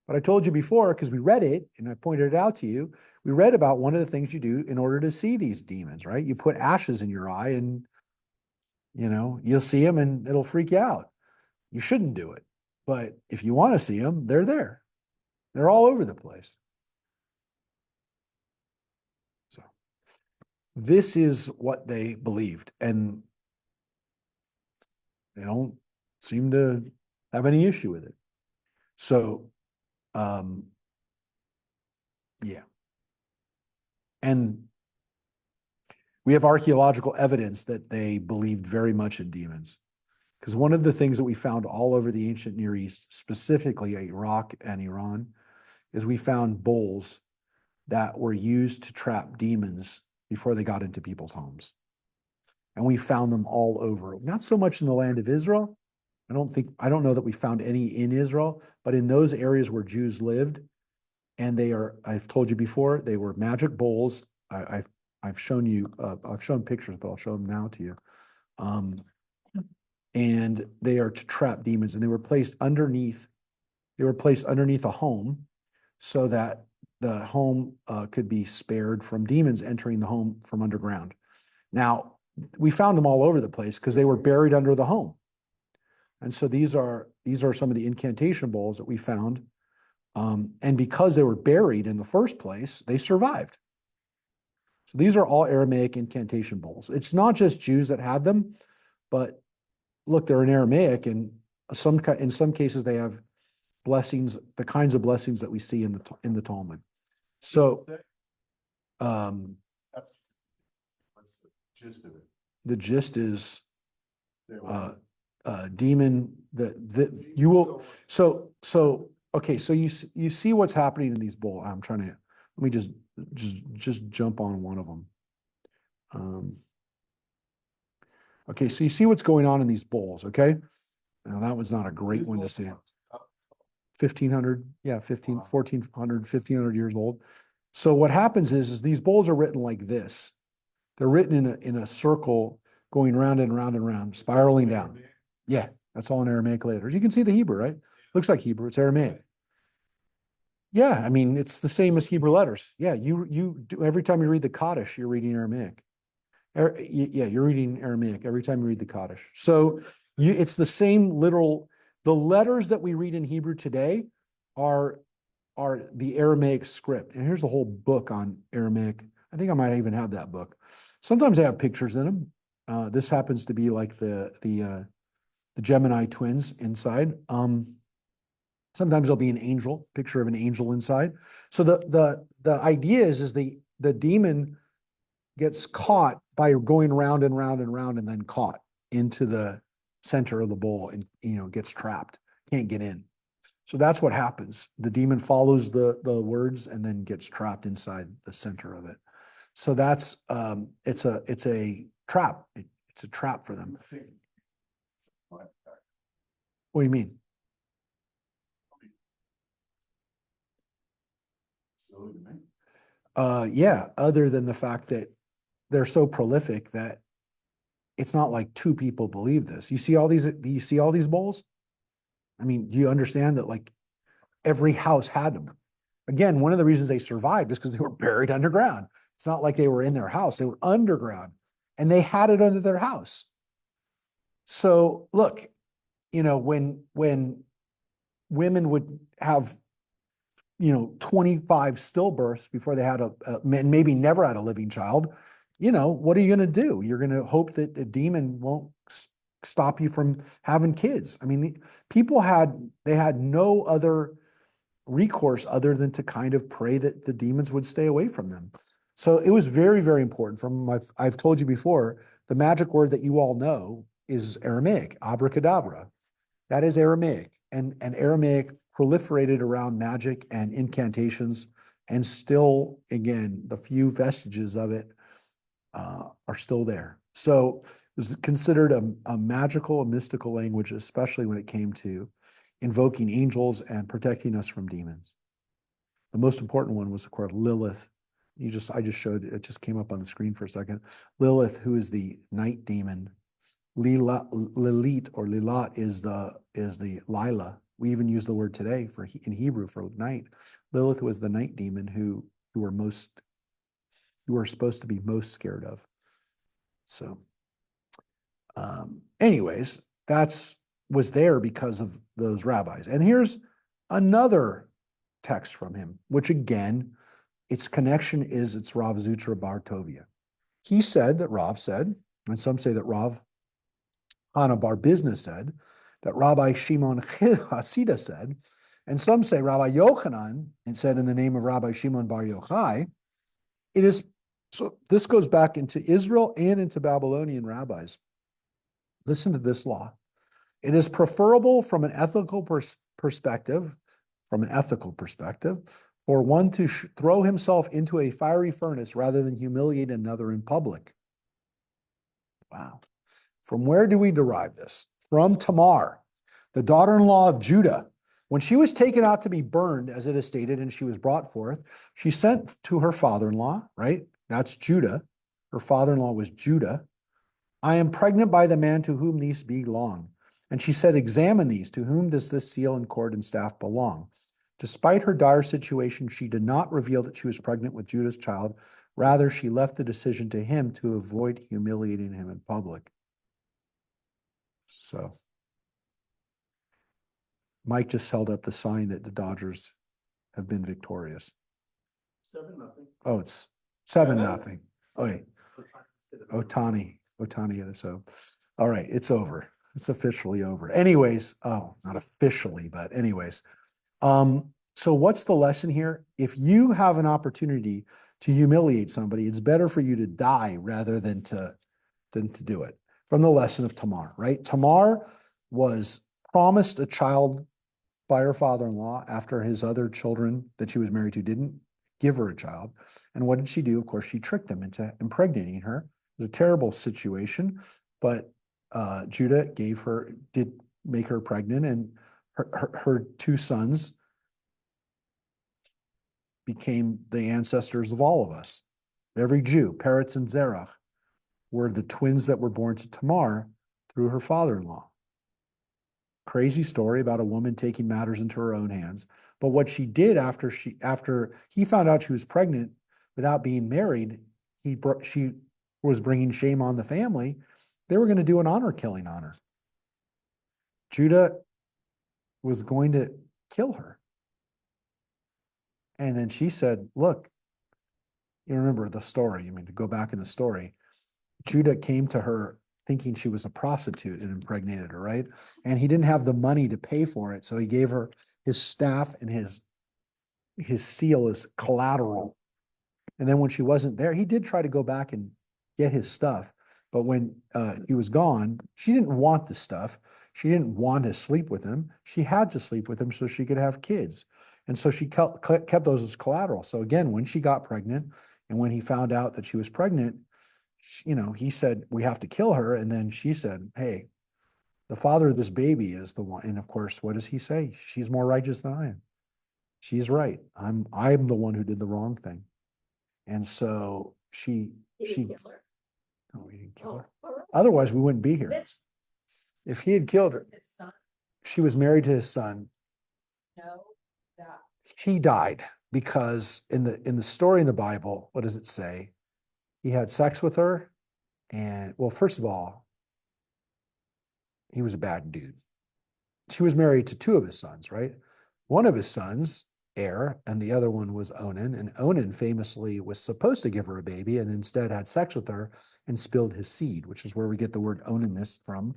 But I told you before, because we read it and I pointed it out to you, we read about one of the things you do in order to see these demons, right? You put ashes in your eye and, you'll see them and it'll freak you out. You shouldn't do it. But if you want to see them, they're there. They're all over the place. So this is what they believed, and they don't seem to have any issue with it. So, yeah. And we have archaeological evidence that they believed very much in demons. Because one of the things that we found all over the ancient Near East, specifically Iraq and Iran, is we found bowls that were used to trap demons before they got into people's homes. And we found them all over, not so much in the land of Israel. I don't know that we found any in Israel, but in those areas where Jews lived, and I've told you before, they were magic bowls. I've I've shown you, I've shown pictures, but I'll show them now to you. And they are to trap demons, and they were placed underneath a home so that the home could be spared from demons entering the home from underground. Now, we found them all over the place because they were buried under the home. And so these are some of the incantation bowls that we found. And because they were buried in the first place, they survived. So these are all Aramaic incantation bowls. It's not just Jews that had them, but look, they're in Aramaic, and in some cases they have blessings, the kinds of blessings that we see in the Talmud. So, What's the gist of it? the gist is There was- demon that you will. So okay. So you see what's happening in these bowls. I'm trying to let me just jump on one of them. Okay, so you see what's going on in these bowls. Okay, now that was not a great one to see. 1500, yeah, 1400, 1500 years old. So what happens is these bowls are written like this. They're written in a circle going round and round and round, spiraling down. Yeah, that's all in Aramaic letters. You can see the Hebrew, right? Looks like Hebrew, it's Aramaic. Yeah, I mean, it's the same as Hebrew letters. Yeah, you do every time you read the Kaddish, you're reading Aramaic. Yeah, you're reading Aramaic every time you read the Kaddish. So it's the same literal. The letters that we read in Hebrew today are the Aramaic script. And here's a whole book on Aramaic. I think I might even have that book. Sometimes they have pictures in them. This happens to be like the Gemini twins inside. Sometimes there'll be an angel, picture of an angel inside. So the idea is the demon gets caught by going round and round and round and then caught into the center of the bowl and gets trapped, can't get in. So that's what happens. The demon follows the words and then gets trapped inside the center of it. So that's it's a trap. It's a trap for them. What do you mean? Silly to me. Yeah, other than the fact that they're so prolific that it's not like two people believe this. You see all these bowls? I mean, do you understand that like every house had them? Again, one of the reasons they survived is because they were buried underground. It's not like they were in their house, they were underground and they had it under their house. So look, when women would have 25 stillbirths before they had maybe never had a living child, what are you going to do? You're going to hope that the demon won't stop you from having kids. I mean, people had no other recourse other than to kind of pray that the demons would stay away from them. So it was very, very important. I've told you before, the magic word that you all know is Aramaic, abracadabra. That is Aramaic, and Aramaic proliferated around magic and incantations, and still, again, the few vestiges of it are still there. So it was considered a magical, a mystical language, especially when it came to invoking angels and protecting us from demons. The most important one was, of course, Lilith. I just showed it, just came up on the screen for a second. Lilith, who is the night demon. Lilit or Lilat is the Lila. We even use the word today in Hebrew for night. Lilith was the night demon who were supposed to be most scared of. So, anyways, was there because of those rabbis. And here's another text from him, which again, its connection is it's Rav Zutra Bar Tovia. He said that Rav said, and some say that Rav Hana Bar Bizna said, that Rabbi Shimon Hasida said, and some say Rabbi Yochanan and said in the name of Rabbi Shimon Bar Yochai. So this goes back into Israel and into Babylonian rabbis. Listen to this law. It is preferable from an ethical perspective, for one to throw himself into a fiery furnace rather than humiliate another in public. Wow. From where do we derive this? From Tamar, the daughter-in-law of Judah. When she was taken out to be burned, as it is stated, and she was brought forth, she sent to her father-in-law, right? That's Judah, her father-in-law was Judah, I am pregnant by the man to whom these belong. And she said, examine these. To whom does this seal and cord and staff belong? Despite her dire situation, she did not reveal that she was pregnant with Judah's child. Rather, she left the decision to him to avoid humiliating him in public. So Mike just held up the sign that the Dodgers have been victorious. 7-0. Oh, it's 7-0. Oh, wait. Otani. So, all right, it's over. It's officially over. Anyways, oh, not officially, but anyways. So what's the lesson here? If you have an opportunity to humiliate somebody, it's better for you to die rather than to do it. From the lesson of Tamar, right? Tamar was promised a child by her father-in-law after his other children that she was married to didn't give her a child. And what did she do? Of course, she tricked him into impregnating her. It was a terrible situation, but Judah did make her pregnant, and her two sons became the ancestors of all of us. Every Jew, Peretz and Zerach, were the twins that were born to Tamar through her father-in-law. Crazy story about a woman taking matters into her own hands. But what she did after he found out she was pregnant without being married, she was bringing shame on the family. They were going to do an honor killing on her. Judah was going to kill her. And then she said, look, you remember the story. I mean, to go back in the story, Judah came to her thinking she was a prostitute and impregnated her, right? And he didn't have the money to pay for it. So he gave her his staff and his seal as collateral. And then when she wasn't there, he did try to go back and get his stuff. But when he was gone, she didn't want the stuff. She didn't want to sleep with him. She had to sleep with him so she could have kids. And so she kept those as collateral. So again, when she got pregnant and when he found out that she was pregnant, he said, we have to kill her. And then she said, hey, the father of this baby is the one. And of course, what does he say? She's more righteous than I am. She's right. I'm the one who did the wrong thing. And so she no, we didn't kill her. Otherwise, we wouldn't be here. If he had killed her, she was married to his son. He died because in the story in the Bible, what does it say? He had sex with her, and well, first of all, he was a bad dude. She was married to two of his sons, right? One of his sons, and the other one was Onan. And Onan famously was supposed to give her a baby and instead had sex with her and spilled his seed, which is where we get the word Onanist from.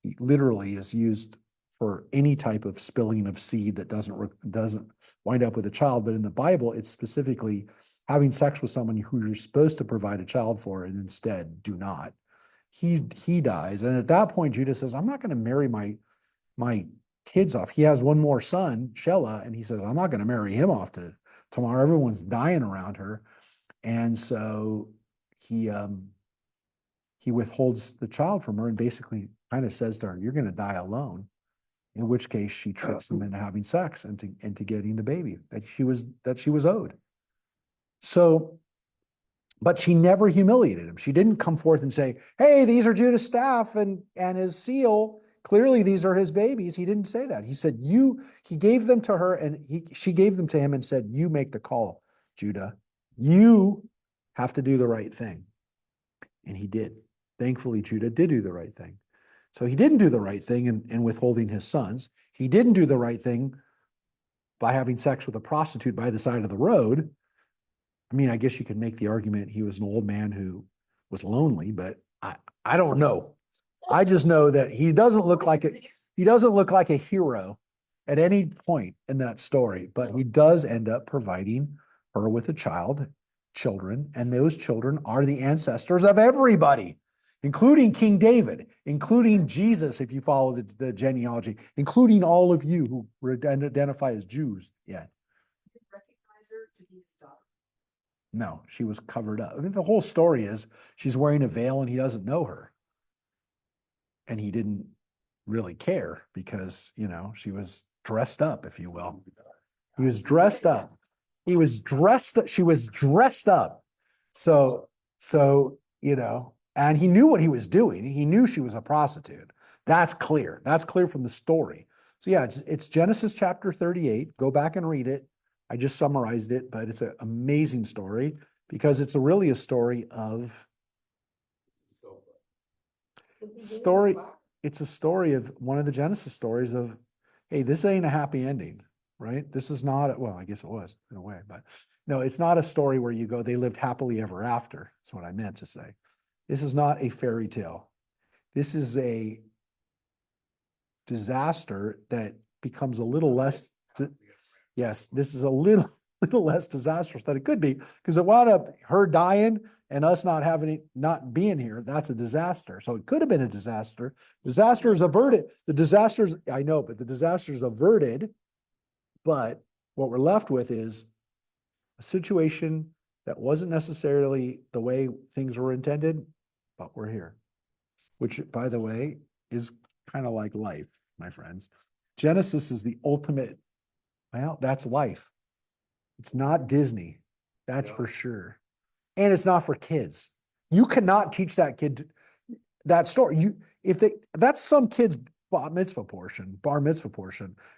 It literally is used for any type of spilling of seed that doesn't wind up with a child. But in the Bible, it's specifically having sex with someone who you're supposed to provide a child for and instead do not. He dies. And at that point, Judah says, I'm not going to marry my kids off. He has one more son, Shelah, and he says, I'm not going to marry him off to Tamar. Everyone's dying around her. And so he withholds the child from her and basically kind of says to her, you're going to die alone. In which case she tricks them into having sex and to getting the baby that she was owed. So, but she never humiliated him. She didn't come forth and say, hey, these are Judah's staff and his seal. Clearly, these are his babies. He didn't say that. He said, he gave them to her and she gave them to him and said, you make the call, Judah. You have to do the right thing. And he did. Thankfully, Judah did do the right thing. So he didn't do the right thing in withholding his sons. He didn't do the right thing by having sex with a prostitute by the side of the road. I mean, I guess you could make the argument he was an old man who was lonely, but I don't know. I just know that he doesn't look like a hero at any point in that story, but he does end up providing her with children, and those children are the ancestors of everybody, including King David, including Jesus, if you follow the genealogy, including all of you who identify as Jews. Yeah. Did you recognize her to be his daughter? No, she was covered up. I mean, the whole story is she's wearing a veil and he doesn't know her. And he didn't really care because, she was dressed up, if you will. He was dressed up. She was dressed up. So So, and he knew what he was doing. He knew she was a prostitute. That's clear. That's clear from the story. So yeah, it's Genesis chapter 38. Go back and read it. I just summarized it, but it's an amazing story because it's really a story of story. It's a story of one of the Genesis stories of, hey, this ain't a happy ending, right? This is not, well, I guess it was in a way, but no, it's not a story where you go, they lived happily ever after. That's what I meant to say. This is not a fairy tale. This is a disaster that becomes a little less, yes, this is a little less disastrous than it could be because it wound up her dying and us not being here. That's a disaster. So it could have been a disaster. Disaster is averted. The disasters, I know, but the disaster is averted. But what we're left with is a situation that wasn't necessarily the way things were intended, but we're here. Which, by the way, is kind of like life, my friends. Genesis is the ultimate, well, that's life. It's not Disney, that's for sure. And it's not for kids. You cannot teach that kid that story. That's some kid's bar mitzvah portion.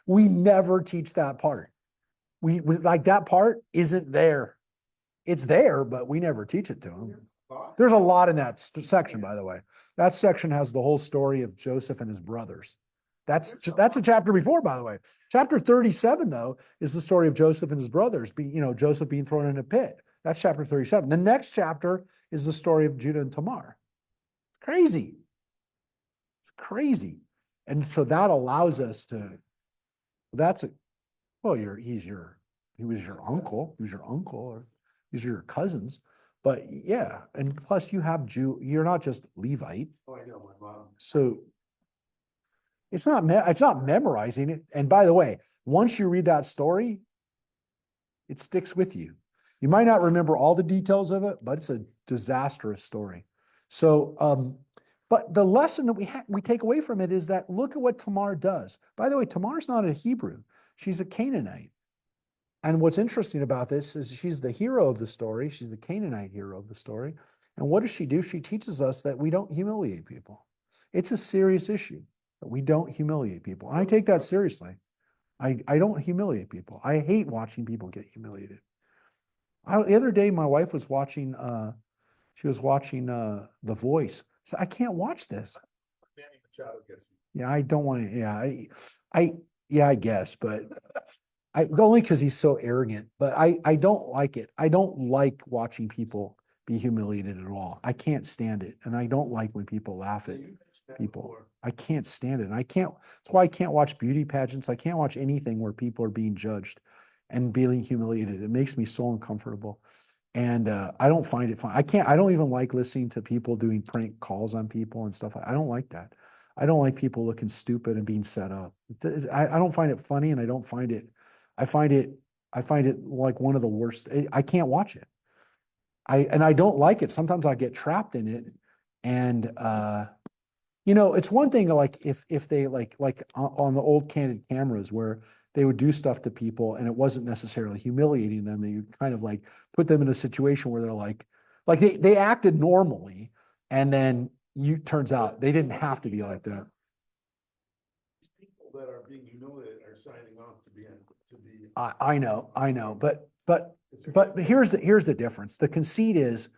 We never teach that part. We like that part isn't there. It's there, but we never teach it to them. There's a lot in that section, by the way. That section has the whole story of Joseph and his brothers. That's a chapter before, by the way. Chapter 37, though, is the story of Joseph and his brothers, Joseph being thrown in a pit. That's chapter 37. The next chapter is the story of Judah and Tamar. It's crazy. It's crazy. And so that allows us to, he was your uncle, or these are your cousins. But yeah, and plus you have you're not just Levite. Oh, I know, my mom. So it's not memorizing it. And by the way, once you read that story, it sticks with you. You might not remember all the details of it, but it's a disastrous story. So, but the lesson that we take away from it is that look at what Tamar does. By the way, Tamar's not a Hebrew. She's a Canaanite. And what's interesting about this is she's the hero of the story. She's the Canaanite hero of the story. And what does she do? She teaches us that we don't humiliate people. It's a serious issue, that we don't humiliate people. And I take that seriously. I don't humiliate people. I hate watching people get humiliated. The other day, my wife was watching, The Voice. So I can't watch this. Manny Machado gets me. Yeah, I don't want to, I guess, but only because he's so arrogant, but I don't like it. I don't like watching people be humiliated at all. I can't stand it. And I don't like when people laugh at people. I can't stand it. That's why I can't watch beauty pageants. I can't watch anything where people are being judged and being humiliated. It makes me so uncomfortable. And I don't find it fun. I don't even like listening to people doing prank calls on people and stuff. I don't like that. I don't like people looking stupid and being set up. I don't find it funny, and I find it like one of the worst. I can't watch it. I don't like it. Sometimes I get trapped in it. And it's one thing like if they like on the old candid cameras where they would do stuff to people and it wasn't necessarily humiliating them. They kind of like put them in a situation where they're like they acted normally, and then turns out they didn't have to be like that. People that are being humiliated are signing on to be. I know, but here's the difference. The conceit is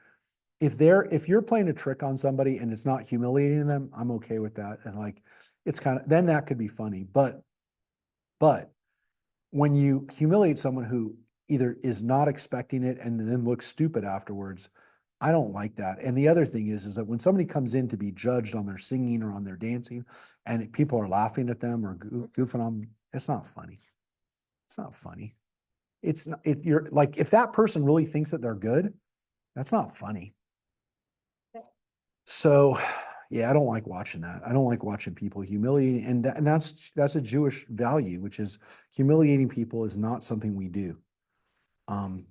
if you're playing a trick on somebody and it's not humiliating them, I'm okay with that. And like, it's then that could be funny. But when you humiliate someone who either is not expecting it and then looks stupid afterwards, I don't like that. And the other thing is that when somebody comes in to be judged on their singing or on their dancing and people are laughing at them or goofing on them, it's not funny. It's not funny. It's not, you're like, if that person really thinks that they're good, that's not funny. So yeah, I don't like watching that. I don't like watching people humiliating. And that's a Jewish value, which is humiliating people is not something we do. And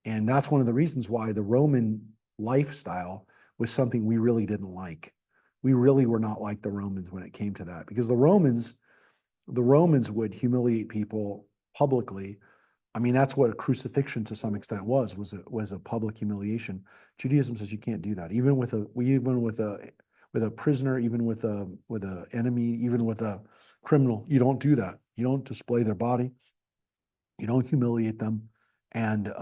that's one of the reasons why the Roman lifestyle was something we really didn't like. We really were not like the Romans when it came to that, because the Romans would humiliate people publicly I mean, that's what a crucifixion to some extent was a public humiliation. Judaism says you can't do that. Even with a prisoner, even with a enemy, even with a criminal, you don't do that. You don't display their body. You don't humiliate them, and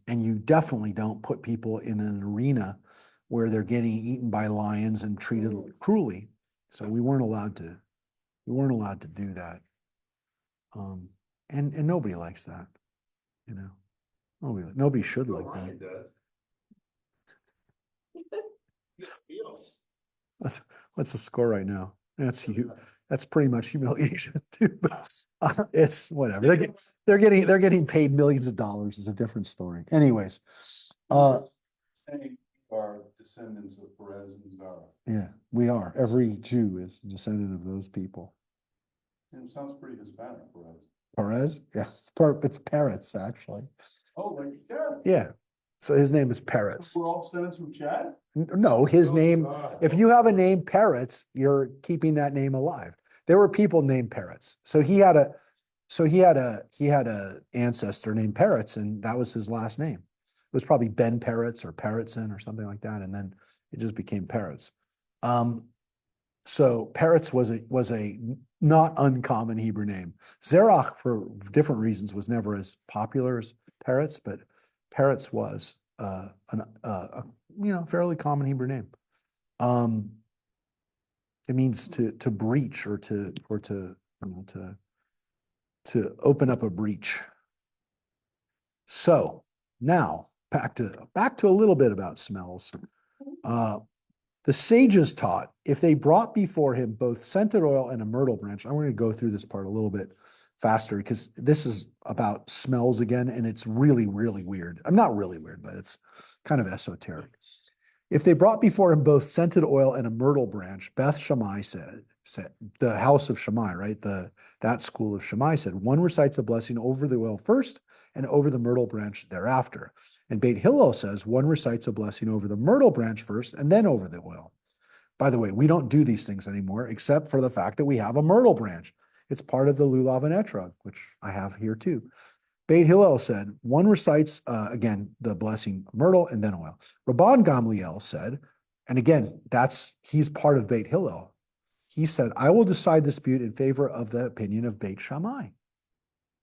you definitely don't put people in an arena where they're getting eaten by lions and treated cruelly. So we weren't allowed to do that. And nobody likes that, you know. Nobody should like that. What's the score right now? That's pretty much humiliation too. But it's whatever. They're getting paid millions of dollars. It's a different story. Anyways, Saying are descendants of Perez and Zara. yeah, we are. Every Jew is a descendant of those people. It sounds pretty Hispanic, Perez. Perez, yeah, it's Peretz actually. Oh, like Chad. Yeah, so his name is Peretz. We're all descendants from Chad? No, his Oh, name. God. If you have a name Peretz, you're keeping that name alive. There were people named Peretz, so he had a ancestor named Peretz, and that was his last name. It was probably Ben Peretz or Peretzin or something like that, and then it just became Peretz. So Peretz was a not uncommon Hebrew name. Zerach, for different reasons, was never as popular as Peretz, but Peretz was a fairly common Hebrew name. It means to breach or to open up a breach. So now back to a little bit about smells. The sages taught if they brought before him both scented oil and a myrtle branch. I'm going to go through this part a little bit faster because this is about smells again, and it's really, really weird. I'm not really weird, but it's kind of esoteric. If they brought before him both scented oil and a myrtle branch, Beth Shammai said the house of Shammai, right? That school of Shammai said, one recites a blessing over the oil first and over the myrtle branch thereafter. And Beit Hillel says one recites a blessing over the myrtle branch first and then over the oil. By the way, we don't do these things anymore, except for the fact that we have a myrtle branch. It's part of the lulav and etrog, which I have here too. Beit Hillel said, one recites, again, the blessing myrtle and then oil. Rabban Gamliel said, and again, he's part of Beit Hillel. He said, I will decide dispute in favor of the opinion of Beit Shammai,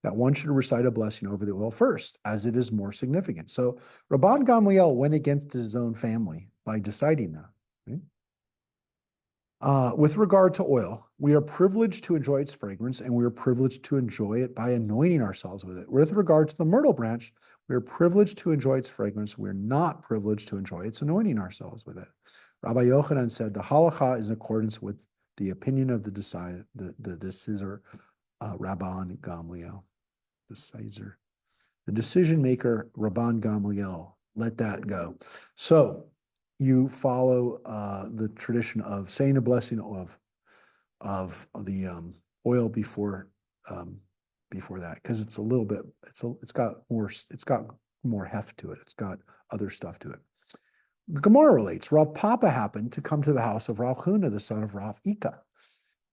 that one should recite a blessing over the oil first, as it is more significant. So Rabban Gamliel went against his own family by deciding that. Right? With regard to oil, we are privileged to enjoy its fragrance, and we are privileged to enjoy it by anointing ourselves with it. With regard to the myrtle branch, we are privileged to enjoy its fragrance. We are not privileged to enjoy its anointing ourselves with it. Rabbi Yochanan said the halacha is in accordance with the opinion of the decisor, Rabban Gamliel. The decision maker, Rabban Gamliel, let that go. So you follow the tradition of saying a blessing of the oil before that, because it's a little bit, it's got more heft to it. It's got other stuff to it. The Gemara relates, Rav Papa happened to come to the house of Rav Huna, the son of Rav Ika,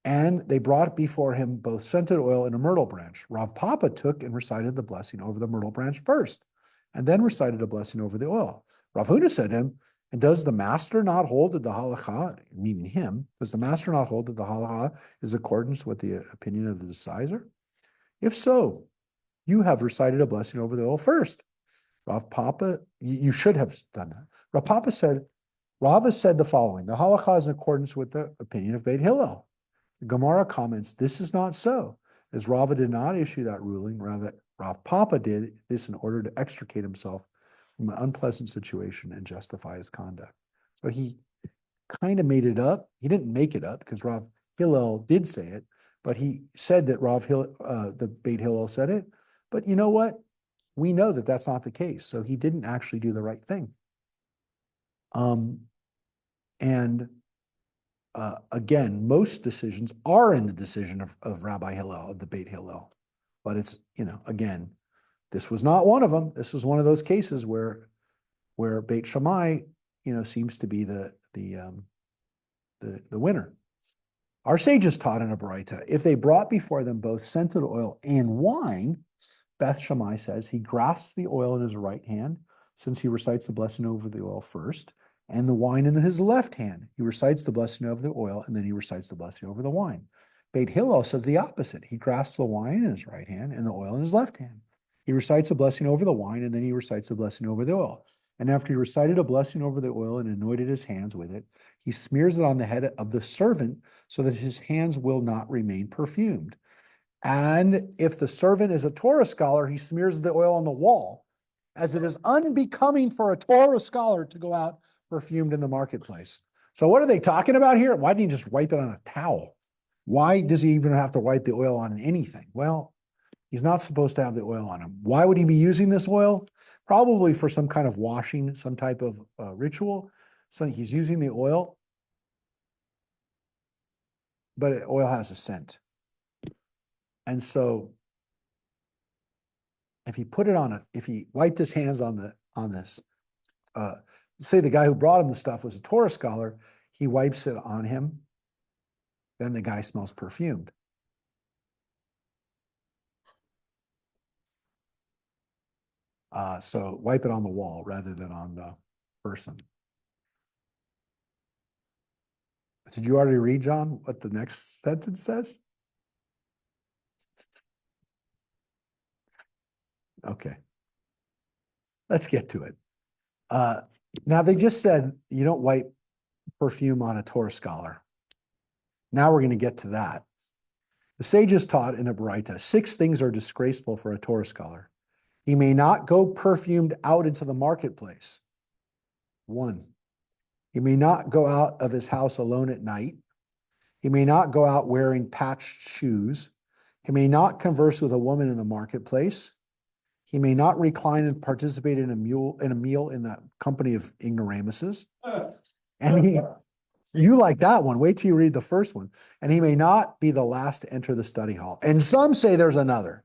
and they brought before him both scented oil and a myrtle branch. Rav Papa took and recited the blessing over the myrtle branch first, and then recited a blessing over the oil. Rav Huna said to him, and does the master not hold that the halacha, meaning him, does the master not hold that the halacha is accordance with the opinion of the decisor? If so, you have recited a blessing over the oil first. Rav Papa, you should have done that. Rav Papa said, Rav has said the following, the halacha is in accordance with the opinion of Beit Hillel. The Gemara comments, this is not so, as Rava did not issue that ruling, rather Rav Papa did this in order to extricate himself from an unpleasant situation and justify his conduct. So he kind of made it up. He didn't make it up because Rav Hillel did say it, but he said that the Beit Hillel said it. But you know what? We know that that's not the case. So he didn't actually do the right thing. Again, most decisions are in the decision of Rabbi Hillel, of the Beit Hillel. But it's, again, this was not one of them. This was one of those cases where Beit Shammai, seems to be the winner. Our sages taught in a Baraita, if they brought before them both scented oil and wine, Beth Shammai says he grasps the oil in his right hand, since he recites the blessing over the oil first, and the wine in his left hand. He recites the blessing over the oil, and then he recites the blessing over the wine. Beit Hillel says the opposite. He grasps the wine in his right hand and the oil in his left hand. He recites a blessing over the wine, and then he recites the blessing over the oil. And after he recited a blessing over the oil and anointed his hands with it, he smears it on the head of the servant so that his hands will not remain perfumed. And if the servant is a Torah scholar, he smears the oil on the wall, as it is unbecoming for a Torah scholar to go out perfumed in the marketplace. So what are they talking about here? Why didn't he just wipe it on a towel? Why does he even have to wipe the oil on anything? Well, he's not supposed to have the oil on him. Why would he be using this oil? Probably for some kind of washing, some type of ritual. So he's using the oil, but oil has a scent. And so if he put it on if he wiped his hands on this, say the guy who brought him the stuff was a Torah scholar, he wipes it on him, then the guy smells perfumed. So wipe it on the wall rather than on the person. Did you already read, John, what the next sentence says? Okay. Let's get to it. Now they just said you don't wipe perfume on a Torah scholar. Now we're going to get to that. The sages taught in a Baraita, 6 things are disgraceful for a Torah scholar. He may not go perfumed out into the marketplace. 1, he may not go out of his house alone at night. He may not go out wearing patched shoes. He may not converse with a woman in the marketplace. He may not recline and participate in a meal in the company of ignoramuses. And you like that one. Wait till you read the first one. And he may not be the last to enter the study hall. And some say there's another.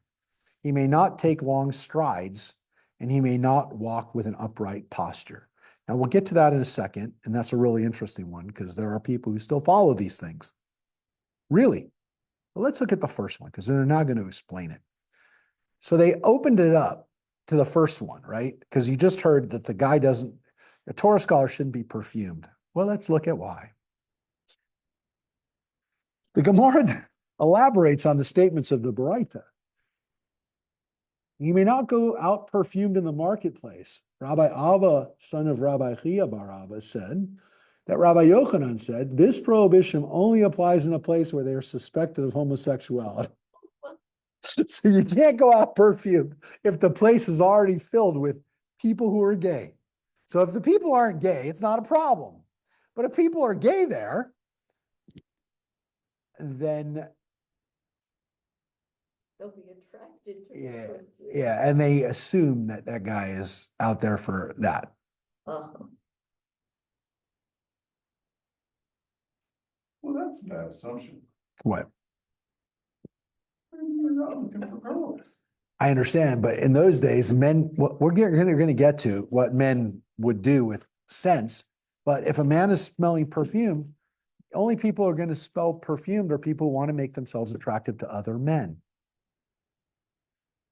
He may not take long strides, and he may not walk with an upright posture. Now we'll get to that in a second, and that's a really interesting one because there are people who still follow these things. Really. Well, let's look at the first one because they're now going to explain it. So they opened it up to the first one, right? Because you just heard that a Torah scholar shouldn't be perfumed. Well, let's look at why. The Gemara elaborates on the statements of the Baraita. You may not go out perfumed in the marketplace. Rabbi Abba, son of Rabbi Chia bar Abba, said that Rabbi Yochanan said, this prohibition only applies in a place where they are suspected of homosexuality. So you can't go out perfumed if the place is already filled with people who are gay. So if the people aren't gay, it's not a problem. But if people are gay there, then They'll be attracted to. yeah, perfume. yeah, and they assume that that guy is out there for that. Uh-huh. Well, that's a bad assumption. What? You're not looking for girls. I understand, but in those days, men, we're going to get to what men would do with sense. But if a man is smelling perfume, the only people who are going to smell perfumed are people who want to make themselves attractive to other men.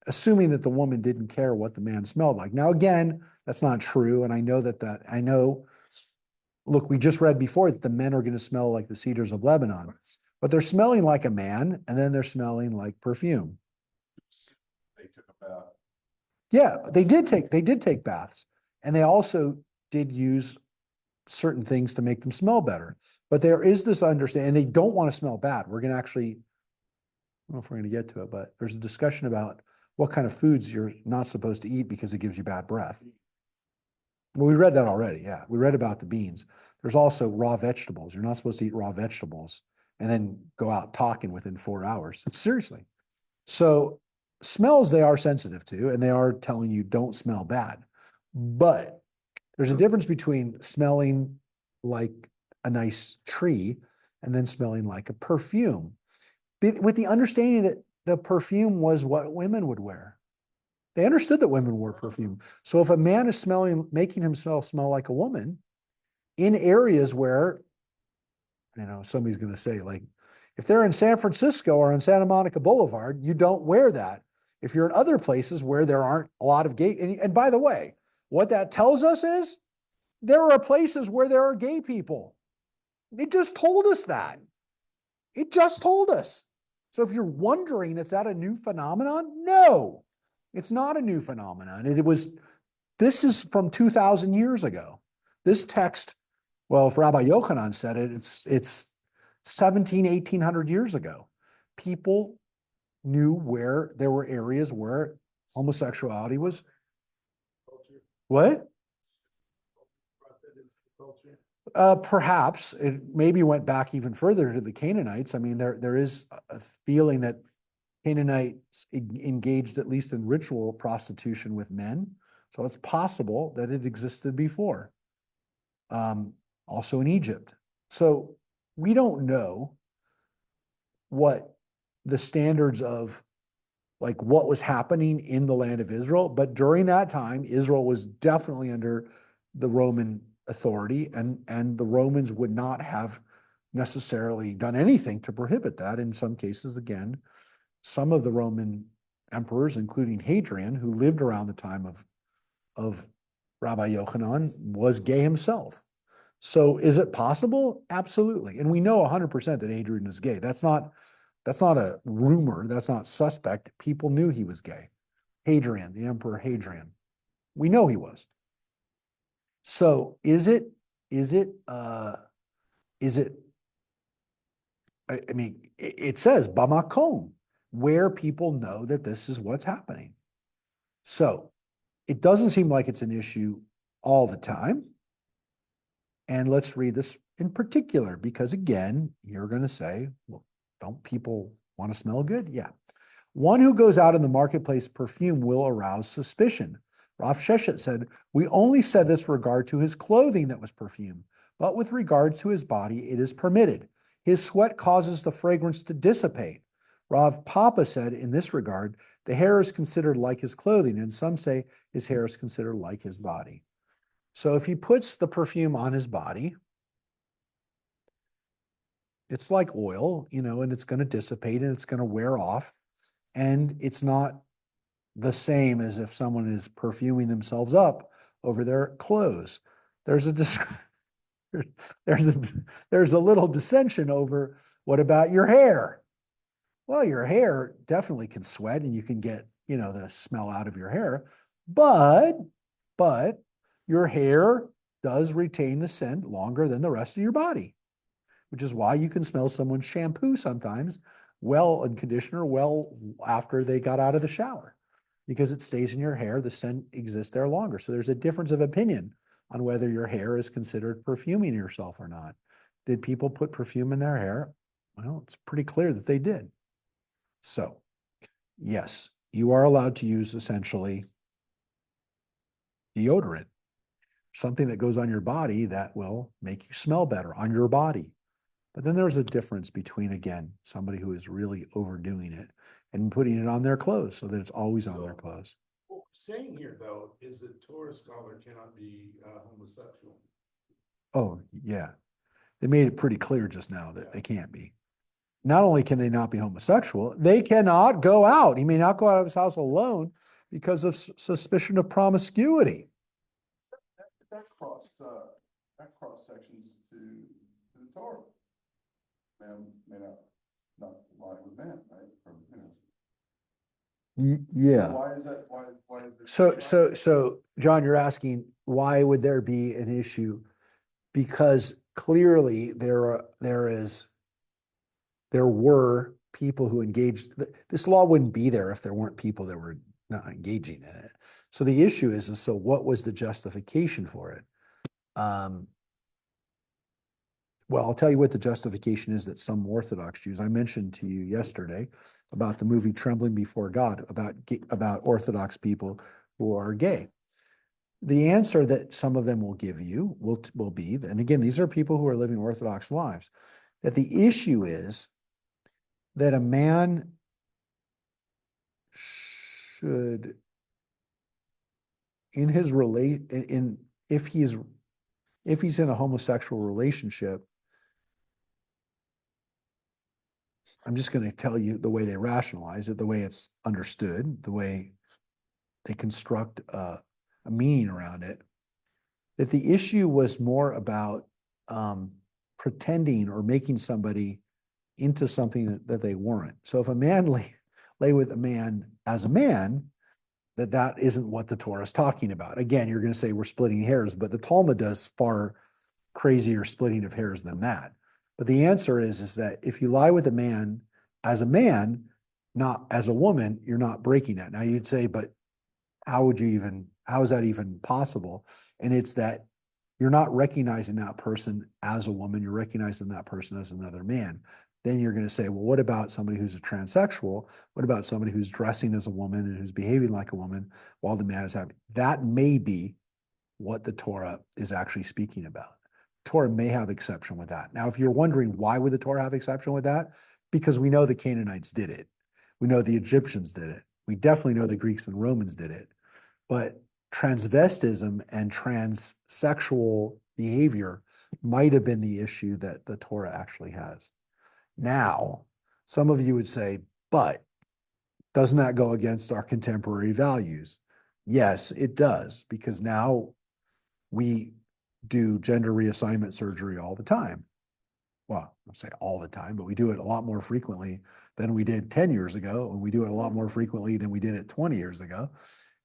Assuming that the woman didn't care what the man smelled like. Now, again, that's not true. And I know look, we just read before that the men are going to smell like the cedars of Lebanon, but they're smelling like a man and then they're smelling like perfume. They took a bath. Yeah, they did take baths, and they also did use certain things to make them smell better. But there is this understanding, and they don't want to smell bad. We're going to actually, I don't know if we're going to get to it, but there's a discussion about what kind of foods you're not supposed to eat because it gives you bad breath. Well, we read that already. Yeah, we read about the beans. There's also raw vegetables. You're not supposed to eat raw vegetables and then go out talking within 4 hours. Seriously. So smells they are sensitive to, and they are telling you don't smell bad. But there's a difference between smelling like a nice tree and then smelling like a perfume. With the understanding that the perfume was what women would wear. They understood that women wore perfume. So if a man is making himself smell like a woman in areas where, somebody's going to say, like, if they're in San Francisco or on Santa Monica Boulevard, you don't wear that. If you're in other places where there aren't a lot of gay, and by the way, what that tells us is there are places where there are gay people. It just told us that. It just told us. So if you're wondering, is that a new phenomenon? No, it's not a new phenomenon. This is from 2,000 years ago. This text, well, if Rabbi Yochanan said it, it's 1800 years ago. People knew where there were areas where homosexuality was. What? Perhaps it maybe went back even further to the Canaanites. I mean, there is a feeling that Canaanites engaged at least in ritual prostitution with men. So it's possible that it existed before. Also in Egypt. So we don't know what the standards of like what was happening in the land of Israel, but during that time, Israel was definitely under the Roman authority, and the Romans would not have necessarily done anything to prohibit that. In some cases, again, some of the Roman emperors, including Hadrian, who lived around the time of Rabbi Yochanan, was gay himself. So is it possible? Absolutely. And we know 100% that Hadrian is gay. That's not a rumor. That's not suspect. People knew he was gay. Hadrian, the Emperor Hadrian. We know he was. So I mean, it says bamakom, where people know that this is what's happening. So it doesn't seem like it's an issue all the time. And let's read this in particular, because again, you're going to say, well, don't people want to smell good? Yeah. One who goes out in the marketplace perfume will arouse suspicion. Rav Sheshet said, we only said this regard to his clothing that was perfumed, but with regard to his body, it is permitted. His sweat causes the fragrance to dissipate. Rav Papa said, in this regard, the hair is considered like his clothing, and some say his hair is considered like his body. So if he puts the perfume on his body, it's like oil, and it's going to dissipate and it's going to wear off. And it's not the same as if someone is perfuming themselves up over their clothes. There's a little dissension over what about your hair? Well, your hair definitely can sweat and you can get, the smell out of your hair, but your hair does retain the scent longer than the rest of your body, which is why you can smell someone's shampoo sometimes and conditioner well after they got out of the shower, because it stays in your hair. The scent exists there longer. So there's a difference of opinion on whether your hair is considered perfuming yourself or not. Did people put perfume in their hair? Well, it's pretty clear that they did. So yes, you are allowed to use essentially deodorant, something that goes on your body that will make you smell better on your body. But then there's a difference between, again, somebody who is really overdoing it and putting it on their clothes so that it's always on their clothes. What we're saying here, though, is that Torah scholar cannot be homosexual. Oh, yeah. They made it pretty clear just now that they can't be. Not only can they not be homosexual, they cannot go out. He may not go out of his house alone because of suspicion of promiscuity. That cross sections to the Torah. Man may not lie with man, right? Yeah. Why is that? Why is it? So John, you're asking why would there be an issue? Because clearly there were people who engaged. This law wouldn't be there if there weren't people that were not engaging in it. So the issue is so what was the justification for it? Well, I'll tell you what the justification is that some Orthodox Jews, I mentioned to you yesterday about the movie Trembling Before God, about Orthodox people who are gay. The answer that some of them will give you will be, and again, these are people who are living Orthodox lives, that the issue is that a man should, in his if he's in a homosexual relationship, I'm just going to tell you the way they rationalize it, the way it's understood, the way they construct a meaning around it, that the issue was more about pretending or making somebody into something that they weren't. So if a man lay with a man as a man, that isn't what the Torah is talking about. Again, you're going to say we're splitting hairs, but the Talmud does far crazier splitting of hairs than that. But the answer is that if you lie with a man, not as a woman, you're not breaking that. Now you'd say, but how is that even possible? And it's that you're not recognizing that person as a woman, you're recognizing that person as another man. Then you're going to say, well, what about somebody who's a transsexual? What about somebody who's dressing as a woman and who's behaving like a woman while the man is having? That may be what the Torah is actually speaking about. Torah may have exception with that. Now, if you're wondering why would the Torah have exception with that? Because we know the Canaanites did it. We know the Egyptians did it. We definitely know the Greeks and Romans did it. But transvestism and transsexual behavior might have been the issue that the Torah actually has. Now, some of you would say, but doesn't that go against our contemporary values? Yes, it does, because now we do gender reassignment surgery all the time. Well, I'll say all the time, but we do it a lot more frequently than we did 10 years ago, and we do it a lot more frequently than we did it 20 years ago.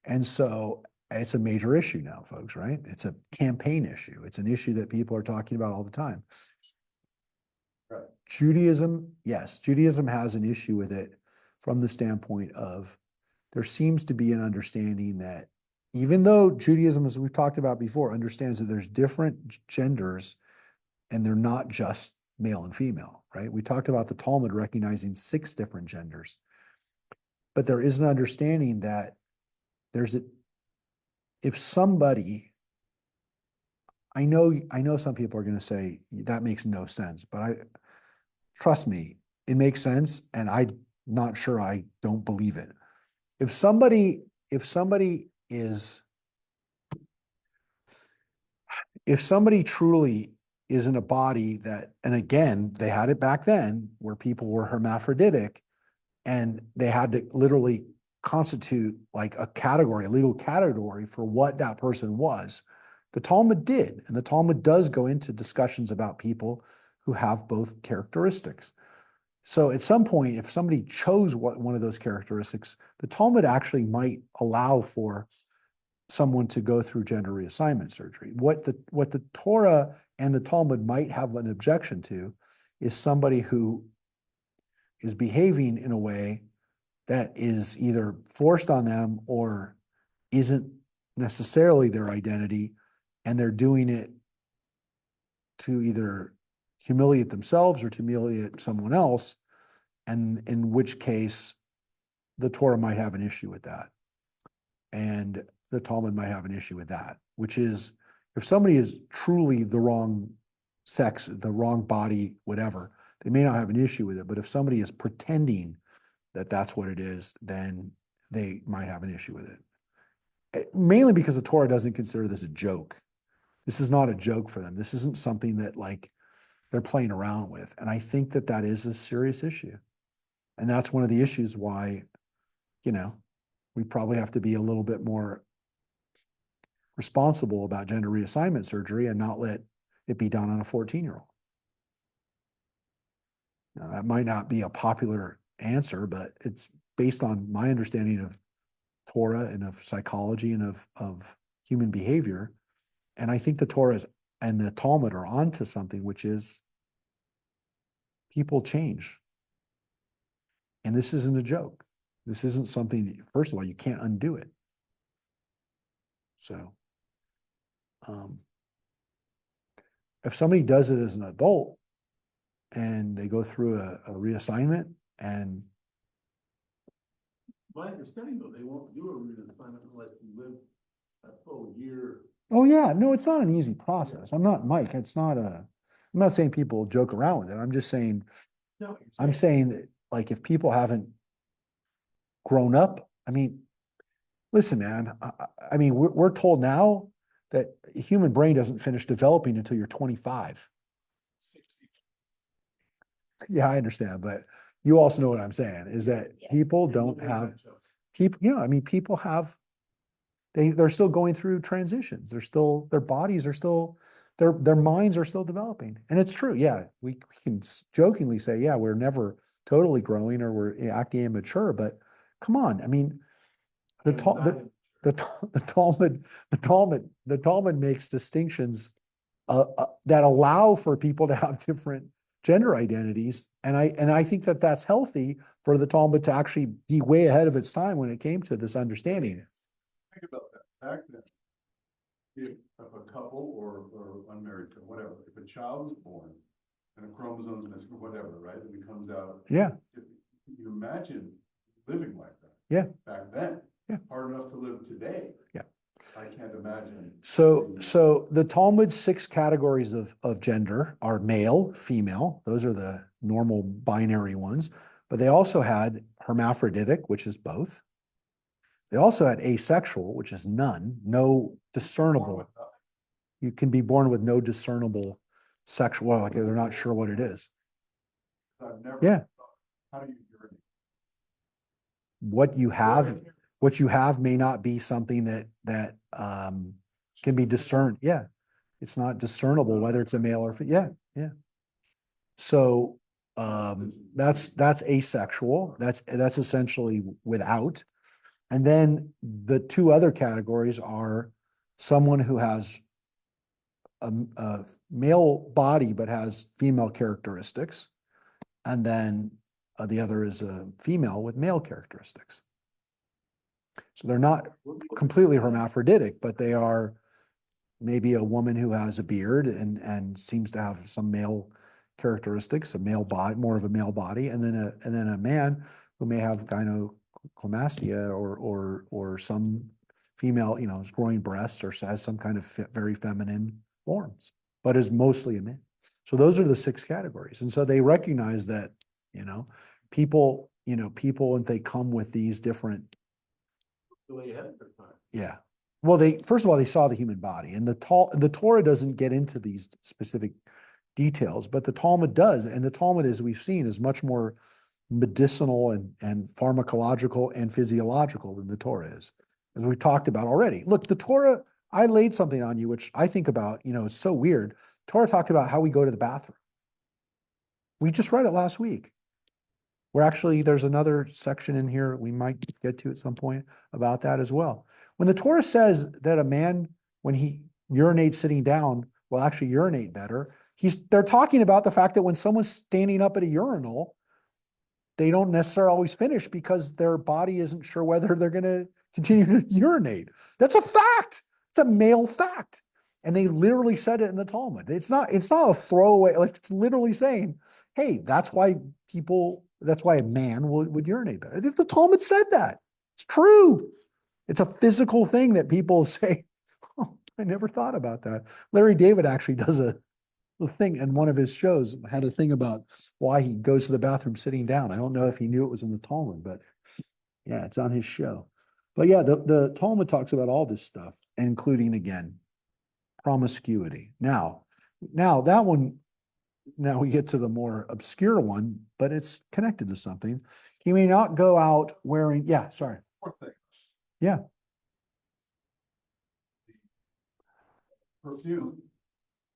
And so it's a major issue now, folks, right? It's a campaign issue. It's an issue that people are talking about all the time. Right. Judaism, yes, Judaism has an issue with it from the standpoint of there seems to be an understanding that even though Judaism, as we've talked about before, understands that there's different genders and they're not just male and female, right? We talked about the Talmud recognizing 6 different genders, but there is an understanding that if somebody, I know some people are going to say that makes no sense, but trust me, it makes sense, and I'm not sure I don't believe it. If somebody truly is in a body that, and again, they had it back then where people were hermaphroditic and they had to literally constitute like a legal category for what that person was. The Talmud did, and the Talmud does go into discussions about people who have both characteristics. So at some point, if somebody chose one of those characteristics, the Talmud actually might allow for someone to go through gender reassignment surgery. What the Torah and the Talmud might have an objection to is somebody who is behaving in a way that is either forced on them or isn't necessarily their identity, and they're doing it to either humiliate themselves or to humiliate someone else, and in which case the Torah might have an issue with that. And the Talmud might have an issue with that, which is if somebody is truly the wrong sex, the wrong body, whatever, they may not have an issue with it. But if somebody is pretending that that's what it is, then they might have an issue with it. Mainly because the Torah doesn't consider this a joke. This is not a joke for them. This isn't something that like they're playing around with. And I think that that is a serious issue. And that's one of the issues why, we probably have to be a little bit more responsible about gender reassignment surgery and not let it be done on a 14-year-old. Now, that might not be a popular answer, but it's based on my understanding of Torah and of psychology and of human behavior. And I think the Torah and the Talmud are onto something, which is people change. And this isn't a joke. This isn't something that, first of all, you can't undo it. So if somebody does it as an adult and they go through a reassignment, and My understanding though, they won't do a reassignment unless you live a full year. oh yeah, no, it's not an easy process. I'm not saying people joke around with it. I'm just saying, No, I'm saying that like if people haven't grown up, listen, man, I mean, we're told now that the human brain doesn't finish developing until you're 25. Yeah, I understand, but you also know what I'm saying, is that Yeah. people don't have, people, I mean, people have, they're still going through transitions. They're still, their bodies are still, their minds are still developing. And it's true. Yeah. We can jokingly say, yeah, we're never totally growing or we're acting immature, but come on. I mean, the Talmud makes distinctions that allow for people to have different gender identities. And I think that that's healthy for the Talmud to actually be way ahead of its time when it came to this understanding. Think about that. Back then, if a couple or unmarried, couple, whatever, if a child was born and a chromosome's missing or whatever, right, and it comes out. Yeah. If you imagine living like that. Yeah. Back then. Yeah. Hard enough to live today. Yeah. I can't imagine. So the Talmud's 6 categories of gender are male, female. Those are the normal binary ones. But they also had hermaphroditic, which is both. They also had asexual, which is none, no discernible. You can be born with no discernible sexual, like they're not sure what it is. I've never. Yeah. How do you urinate? What you have may not be something that can be discerned. Yeah. It's not discernible whether it's a male or yeah. So that's asexual. That's essentially without. And then the 2 other categories are someone who has a male body but has female characteristics, and then the other is a female with male characteristics. So they're not completely hermaphroditic, but they are maybe a woman who has a beard and seems to have some male characteristics, a male body, more of a male body, and then a man who may have gynecomastia or some female, is growing breasts or has some kind of very feminine forms, but is mostly a man. So those are the 6 categories. And so they recognize that, people, if they come with these different. Yeah. Well, first of all, they saw the human body, and the Torah doesn't get into these specific details, but the Talmud does. And the Talmud, as we've seen, is much more medicinal and pharmacological and physiological than the Torah is, as we talked about already. Look, the Torah, I laid something on you, which I think about, it's so weird. Torah talked about how we go to the bathroom. We just read it last week. There's another section in here we might get to at some point about that as well. When the Torah says that a man, when he urinates sitting down, will actually urinate better, they're talking about the fact that when someone's standing up at a urinal, they don't necessarily always finish because their body isn't sure whether they're going to continue to urinate. That's a fact. It's a male fact. And they literally said it in the Talmud. It's not a throwaway, like it's literally saying, hey, that's why a man would urinate better. The Talmud said that. It's true. It's a physical thing that people say, oh, I never thought about that. Larry David actually does a thing in one of his shows, had a thing about why he goes to the bathroom sitting down. I don't know if he knew it was in the Talmud, but yeah, it's on his show. But yeah, the Talmud talks about all this stuff, including, again, promiscuity. Now that one, now we get to the more obscure one, but it's connected to something. He may not go out wearing, sorry. Fourth thing. Yeah. Perfume.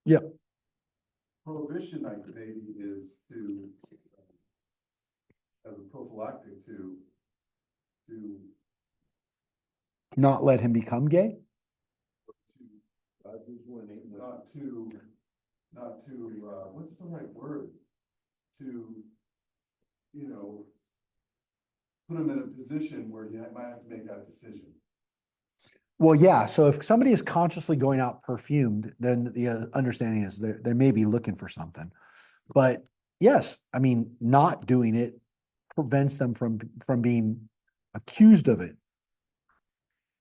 Yeah. Prohibition, I think, is to, as a prophylactic to Not let him become gay? not to, what's the right word? To, put him in a position where you might have to make that decision. Well, yeah. So if somebody is consciously going out perfumed, then the understanding is they may be looking for something. But yes, I mean, not doing it prevents them from being accused of it.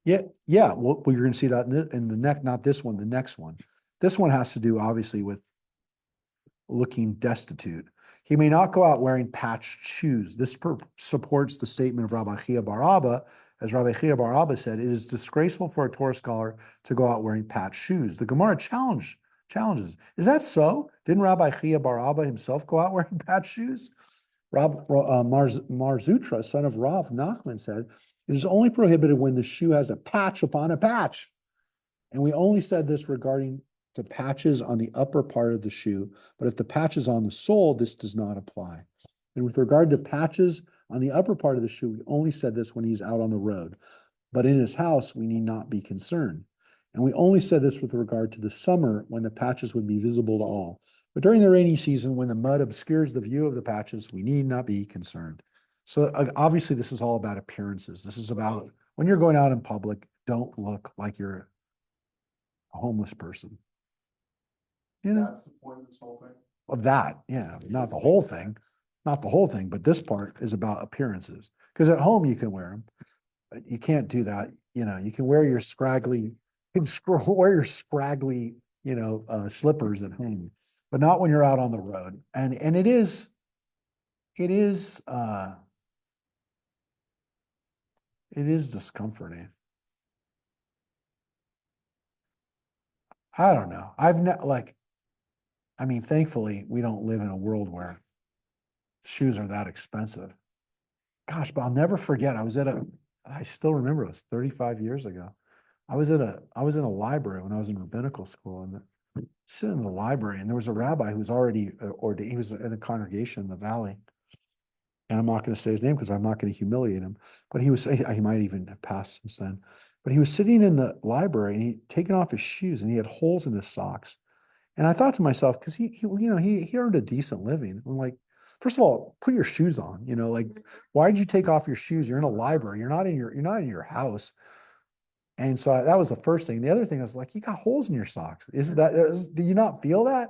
Yeah. Well, you're going to see that in the next, not this one, the next one. This one has to do obviously with looking destitute. He may not go out wearing patched shoes. This supports the statement of Rabbi Chia bar Abba. As Rabbi Chia bar Abba said, it is disgraceful for a Torah scholar to go out wearing patched shoes. The Gemara challenges. Is that so? Didn't Rabbi Chia bar Abba himself go out wearing patched shoes? Marzutra, son of Rav Nachman, said, it is only prohibited when the shoe has a patch upon a patch. And we only said this regarding to patches on the upper part of the shoe, but if the patch is on the sole, this does not apply. And with regard to patches on the upper part of the shoe, we only said this when he's out on the road, but in his house, we need not be concerned. And we only said this with regard to the summer when the patches would be visible to all. But during the rainy season, when the mud obscures the view of the patches, we need not be concerned. So obviously this is all about appearances. This is about when you're going out in public, don't look like you're a homeless person. You know, That's the point of this whole thing. of that, yeah, not the whole thing, but this part is about appearances. Because at home you can wear them, but you can't do that. You know, you can wear your scraggly, slippers at home, but not when you're out on the road. And it is discomforting. I don't know. Thankfully, we don't live in a world where shoes are that expensive. Gosh, but I'll never forget. I still remember it was 35 years ago. I was in a library when I was in rabbinical school, and sitting in the library, and there was a rabbi who was already ordained. He was in a congregation in the valley. And I'm not going to say his name because I'm not going to humiliate him, but he might even have passed since then. But he was sitting in the library and he'd taken off his shoes and he had holes in his socks. And I thought to myself, because he earned a decent living. I'm like, first of all, put your shoes on. Like, why did you take off your shoes? You're in a library. You're not in your house. And so that was the first thing. The other thing was like, you got holes in your socks. Do you not feel that?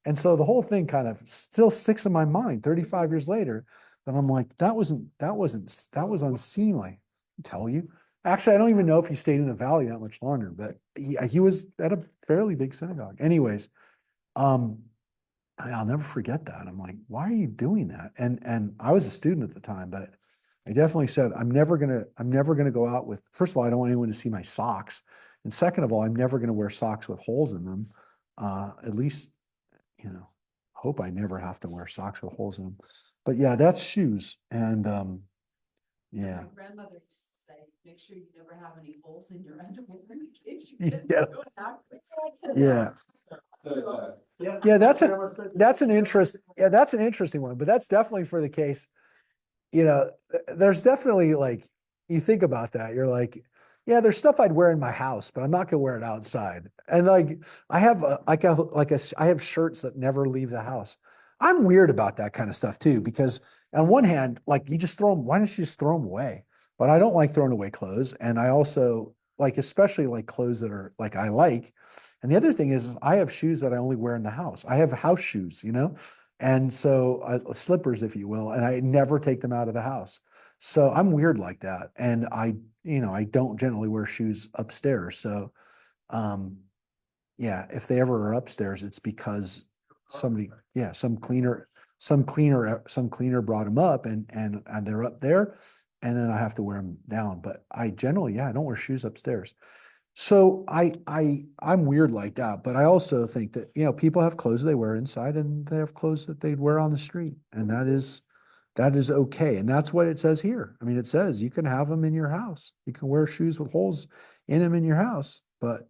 And so the whole thing kind of still sticks in my mind 35 years later. That I'm like, that was unseemly. I tell you. Actually, I don't even know if he stayed in the valley that much longer, but he was at a fairly big synagogue. Anyways, I'll never forget that. I'm like, why are you doing that? And I was a student at the time, but I definitely said, I'm never gonna go out with, first of all, I don't want anyone to see my socks. And second of all, I'm never gonna wear socks with holes in them. At least, hope I never have to wear socks with holes in them. But yeah, that's shoes. And yeah. My grandmother used to say, make sure you never have any holes in your underwear in case you Yeah. get into an accident. Yeah. Say that. Yeah, that's an interesting one, but that's definitely for the case. There's definitely you think about that, you're like, yeah, there's stuff I'd wear in my house, but I'm not gonna wear it outside. And I have I have shirts that never leave the house. I'm weird about that kind of stuff too, because on one hand, you just throw them, why don't you just throw them away? But I don't like throwing away clothes. And I also especially clothes that are I like. And the other thing is I have shoes that I only wear in the house. I have house shoes, and so slippers, if you will, and I never take them out of the house. So I'm weird like that. And I don't generally wear shoes upstairs. So, yeah, if they ever are upstairs, it's because some cleaner brought them up and they're up there, and then I have to wear them down. But I generally, I don't wear shoes upstairs. So I'm weird like that, but I also think that, people have clothes they wear inside and they have clothes that they'd wear on the street. And that is okay. And that's what it says here. I mean, it says you can have them in your house. You can wear shoes with holes in them in your house, but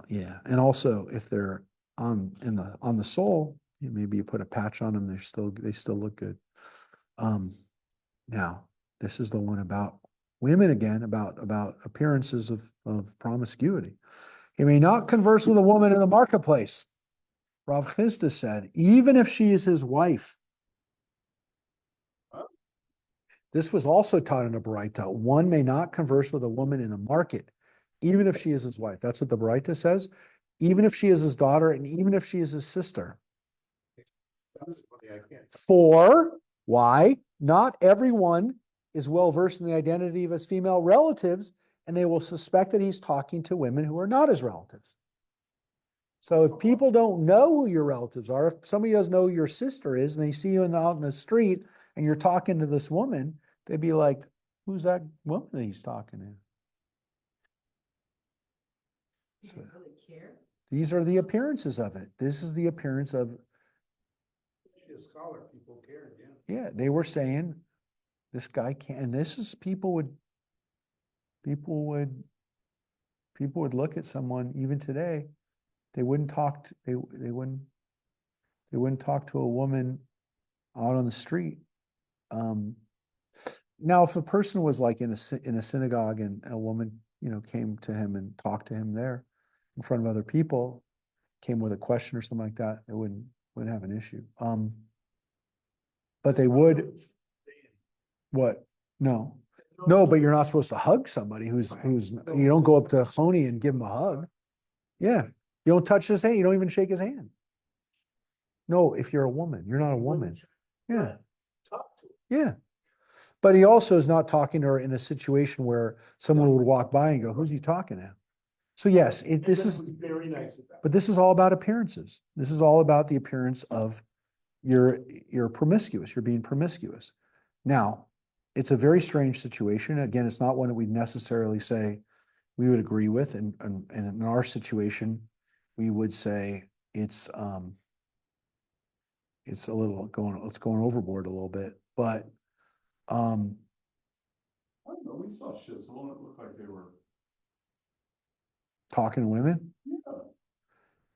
yeah. And also if they're on the sole, maybe you put a patch on them, they still look good. Now this is the one about women again, about appearances of promiscuity. He may not converse with a woman in the marketplace. Rav Chisda said, even if she is his wife. This was also taught in a Baraita. One may not converse with a woman in the market, even if she is his wife. That's what the Baraita says. Even if she is his daughter, and even if she is his sister. That's funny, I can't. For why? Not everyone is well versed in the identity of his female relatives, and they will suspect that he's talking to women who are not his relatives. So if people don't know who your relatives are, if somebody doesn't know who your sister is, and they see you out in the street and you're talking to this woman, they'd be like, who's that woman that he's talking to? Do you really care? These are the appearances of it. This is the appearance of, She's a scholar, people care, yeah. Yeah, they were saying this guy can't, and this is people would look at someone even today. They wouldn't talk to, they wouldn't talk to a woman out on the street. Now, if a person was like in a synagogue and a woman, came to him and talked to him there in front of other people, came with a question or something like that, it wouldn't have an issue. But they would, what? No, but you're not supposed to hug somebody who's, you don't go up to Honey and give him a hug. Yeah, you don't touch his hand, you don't even shake his hand. No, if you're a woman, you're not a woman. Yeah, yeah. But he also is not talking to her in a situation where someone would walk by and go, who's he talking to? So yes, this is, Very nice of that. but this is all about appearances. This is all about the appearance of you're promiscuous, you're being promiscuous. Now, it's a very strange situation. Again, it's not one that we necessarily say we would agree with. And in our situation, we would say it's a little it's going overboard a little bit, but I don't know, we saw shit, someone that looked like they were, talking to women. yeah,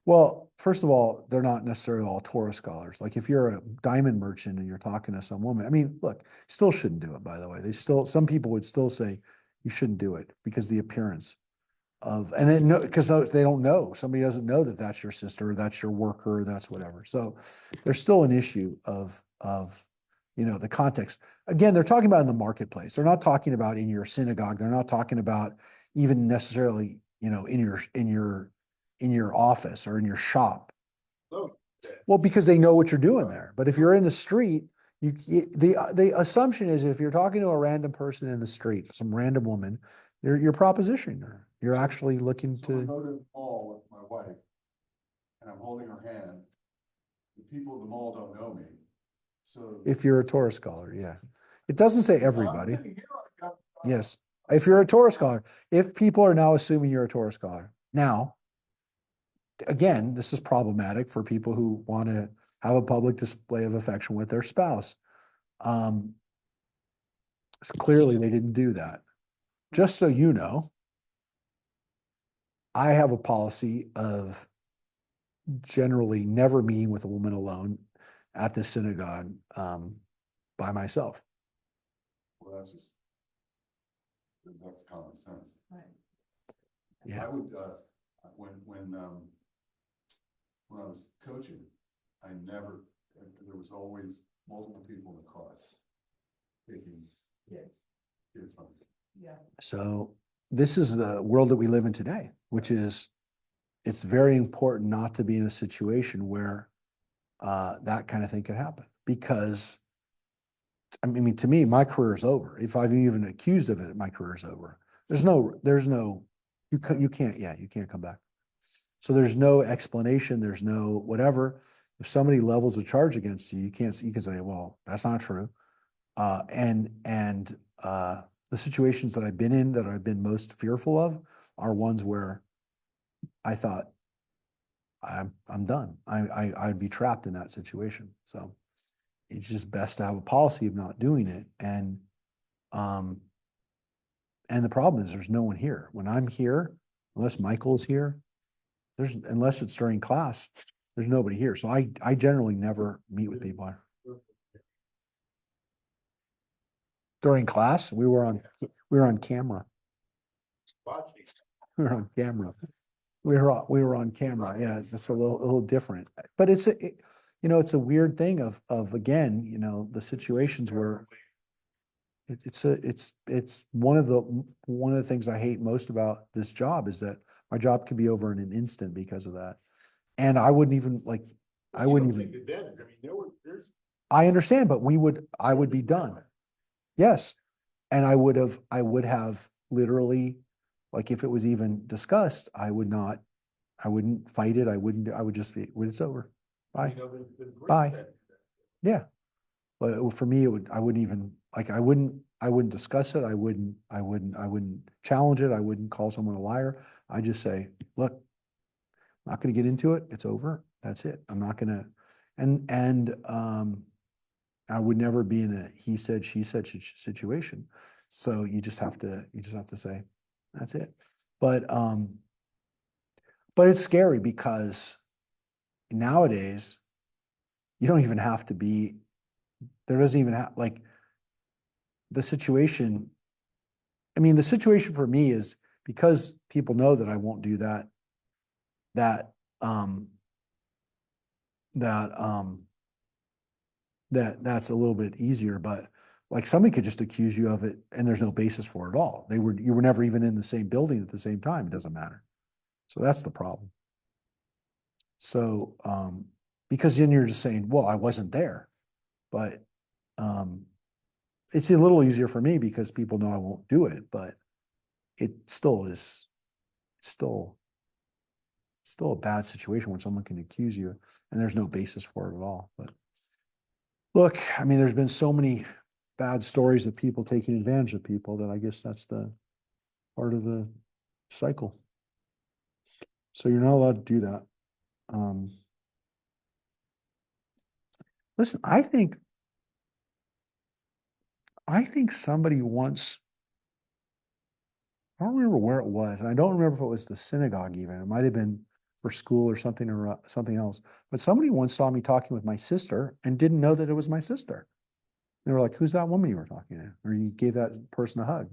Well, first of all, they're not necessarily all Torah scholars. Like if you're a diamond merchant and you're talking to some woman, I mean, look, still shouldn't do it, by the way. Some people would still say you shouldn't do it because the appearance of, and then no, because they don't know, somebody doesn't know that that's your sister, or that's your worker, or that's whatever. So there's still an issue of, the context. Again, they're talking about in the marketplace. They're not talking about in your synagogue. They're not talking about even necessarily, in your office or in your shop. Oh, Well, because they know what you're doing there. But if you're in the street, the assumption is if you're talking to a random person in the street, some random woman, you're propositioning her. You're actually looking so I to, go to the mall with my wife, and I'm holding her hand, the people at the mall don't know me, so. if you're a Torah scholar, yeah. It doesn't say everybody. I'm sitting here, I got- Yes. If you're a Torah scholar, if people are now assuming you're a Torah scholar. Now, again, this is problematic for people who want to have a public display of affection with their spouse. Clearly they didn't do that. Just so you know, I have a policy of generally never meeting with a woman alone at the synagogue by myself. Well, that's common sense. Right. Yeah. I would, when I was coaching, there was always multiple people in the class taking kids home. Yeah. So this is the world that we live in today, which is, it's very important not to be in a situation where that kind of thing could happen. Because, I mean, to me, my career is over. If I've even accused of it, my career is over. You can't come back. So there's no explanation. There's no whatever. If somebody levels a charge against you, you can say, well, that's not true. The situations that I've been in that I've been most fearful of are ones where I thought I'm done. I'd be trapped in that situation. So it's just best to have a policy of not doing it. And the problem is there's no one here. When I'm here, unless Michael's here, unless it's during class, there's nobody here. So I generally never meet with people. During class, we were on camera. watching. We were on camera. We were on camera. Yeah, it's just a little different. But it's a weird thing of again, the situations where it's one of the things I hate most about this job is that my job could be over in an instant because of that. And I wouldn't even I wouldn't even. I mean, there's. I understand, but I would be done. Yes. And I would have literally, like if it was even discussed, I wouldn't fight it. I would just be, it's over. Bye. Bye. Yeah. But for me, I wouldn't even, like, I wouldn't discuss it. I wouldn't challenge it. I wouldn't call someone a liar. I just say, look, I'm not going to get into it. It's over. That's it. I'm not going to, and I would never be in a he said, she said situation. So you just have to say, that's it. But it's scary because nowadays you don't even have to be, there doesn't even have, like, the situation. I mean, the situation for me is because people know that I won't do that, that's a little bit easier, but like somebody could just accuse you of it and there's no basis for it at all. You were never even in the same building at the same time. It doesn't matter. So that's the problem. So, because then you're just saying, well, I wasn't there, but, it's a little easier for me because people know I won't do it, but it still is, still a bad situation when someone can accuse you and there's no basis for it at all. But look, I mean, there's been so many bad stories of people taking advantage of people that I guess that's the part of the cycle. So you're not allowed to do that. Listen, I think somebody once, I don't remember where it was. And I don't remember if it was the synagogue even. It might have been for school or something else. But somebody once saw me talking with my sister and didn't know that it was my sister. They were like, who's that woman you were talking to? Or you gave that person a hug.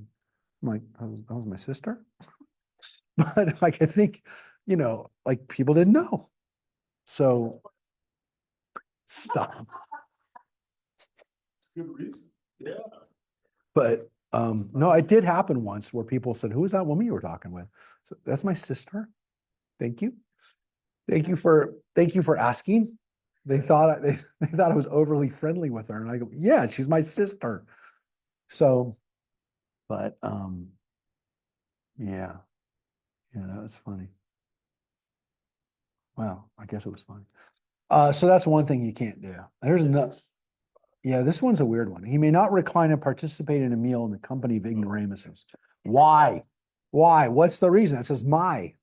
I'm like, that was my sister? But like, I think, like people didn't know. So stop. Good reason. But no, it did happen once where people said, who is that woman you were talking with? So that's my sister. Thank you. Thank you for asking. They thought they thought I was overly friendly with her. And I go, yeah, she's my sister. So, but yeah, that was funny. Wow, I guess it was funny. So that's one thing you can't do. There's another. Yeah, this one's a weird one. He may not recline and participate in a meal in the company of ignoramuses. Why? Why? What's the reason? It says why?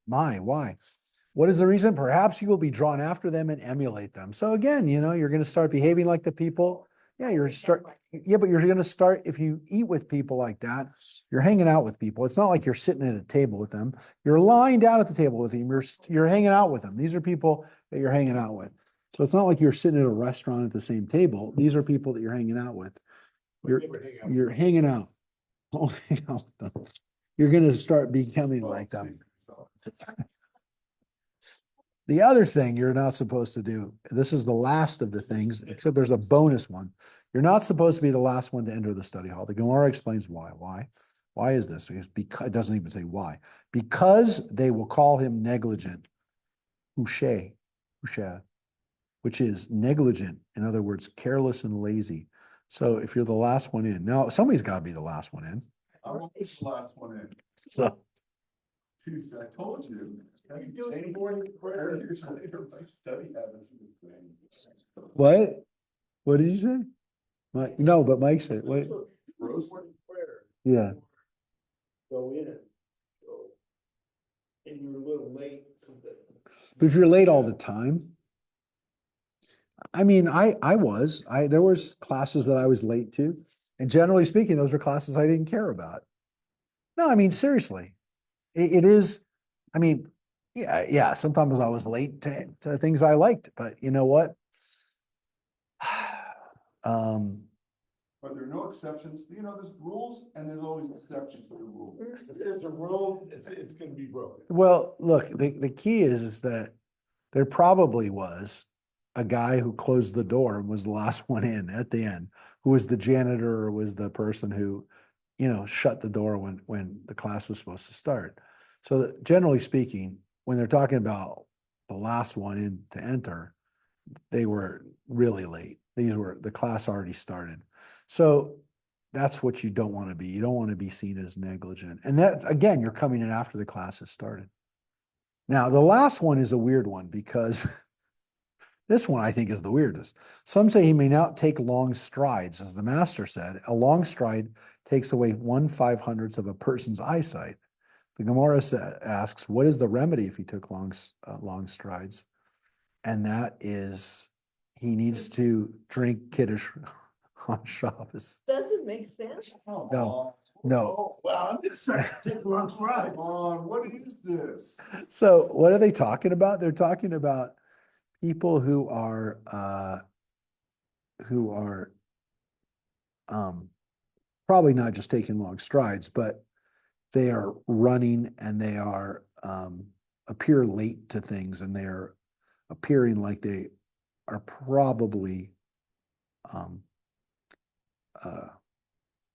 What is the reason? Perhaps you will be drawn after them and emulate them. So again, you're going to start behaving like the people. Yeah, but you're going to start, if you eat with people like that, you're hanging out with people. It's not like you're sitting at a table with them. You're lying down at the table with them. You're hanging out with them. These are people that you're hanging out with. So it's not like you're sitting at a restaurant at the same table. These are people that you're hanging out with. You're hanging out. Oh, hang out with them. You're going to start becoming like them. The other thing you're not supposed to do, this is the last of the things, except there's a bonus one. You're not supposed to be the last one to enter the study hall. The Gemara explains why. Why is this? Because it doesn't even say why. Because they will call him negligent. Hushe, which is negligent. In other words, careless and lazy. So if you're the last one in, now somebody's got to be the last one in. I was the last one in. So Tuesday, I told you. Any morning prayer years later, my study habits. what? What did you say? Mike, no, but Mike said, wait. Rose Prayer, Yeah. go in, so, and you're a little late, so that. But if you're late all the time, I mean, there was classes that I was late to, and generally speaking, those were classes I didn't care about. No, I mean, seriously, it is, I mean, yeah, sometimes I was late to things I liked, but you know what? But there are no exceptions. There's rules and there's always exceptions to the rule. If there's a rule, it's gonna be broken. Well, look, the key is that there probably was a guy who closed the door and was the last one in at the end, who was the janitor or was the person who, shut the door when the class was supposed to start. So generally speaking, when they're talking about the last one in to enter, they were really late. The class already started. So that's what you don't want to be. You don't want to be seen as negligent. And that, again, you're coming in after the class has started. Now, the last one is a weird one because this one I think is the weirdest. Some say he may not take long strides. As the master said, a long stride takes away 1/500th of a person's eyesight. The Gemara asks, what is the remedy if he took long strides? And that is, he needs to drink Kiddush on Shabbos. Doesn't make sense. No, no. Well, I'm gonna start to take long Come rides. on, what is this? So what are they talking about? They're talking about people who are probably not just taking long strides, but they are running and they are appear late to things and they are appearing like they are probably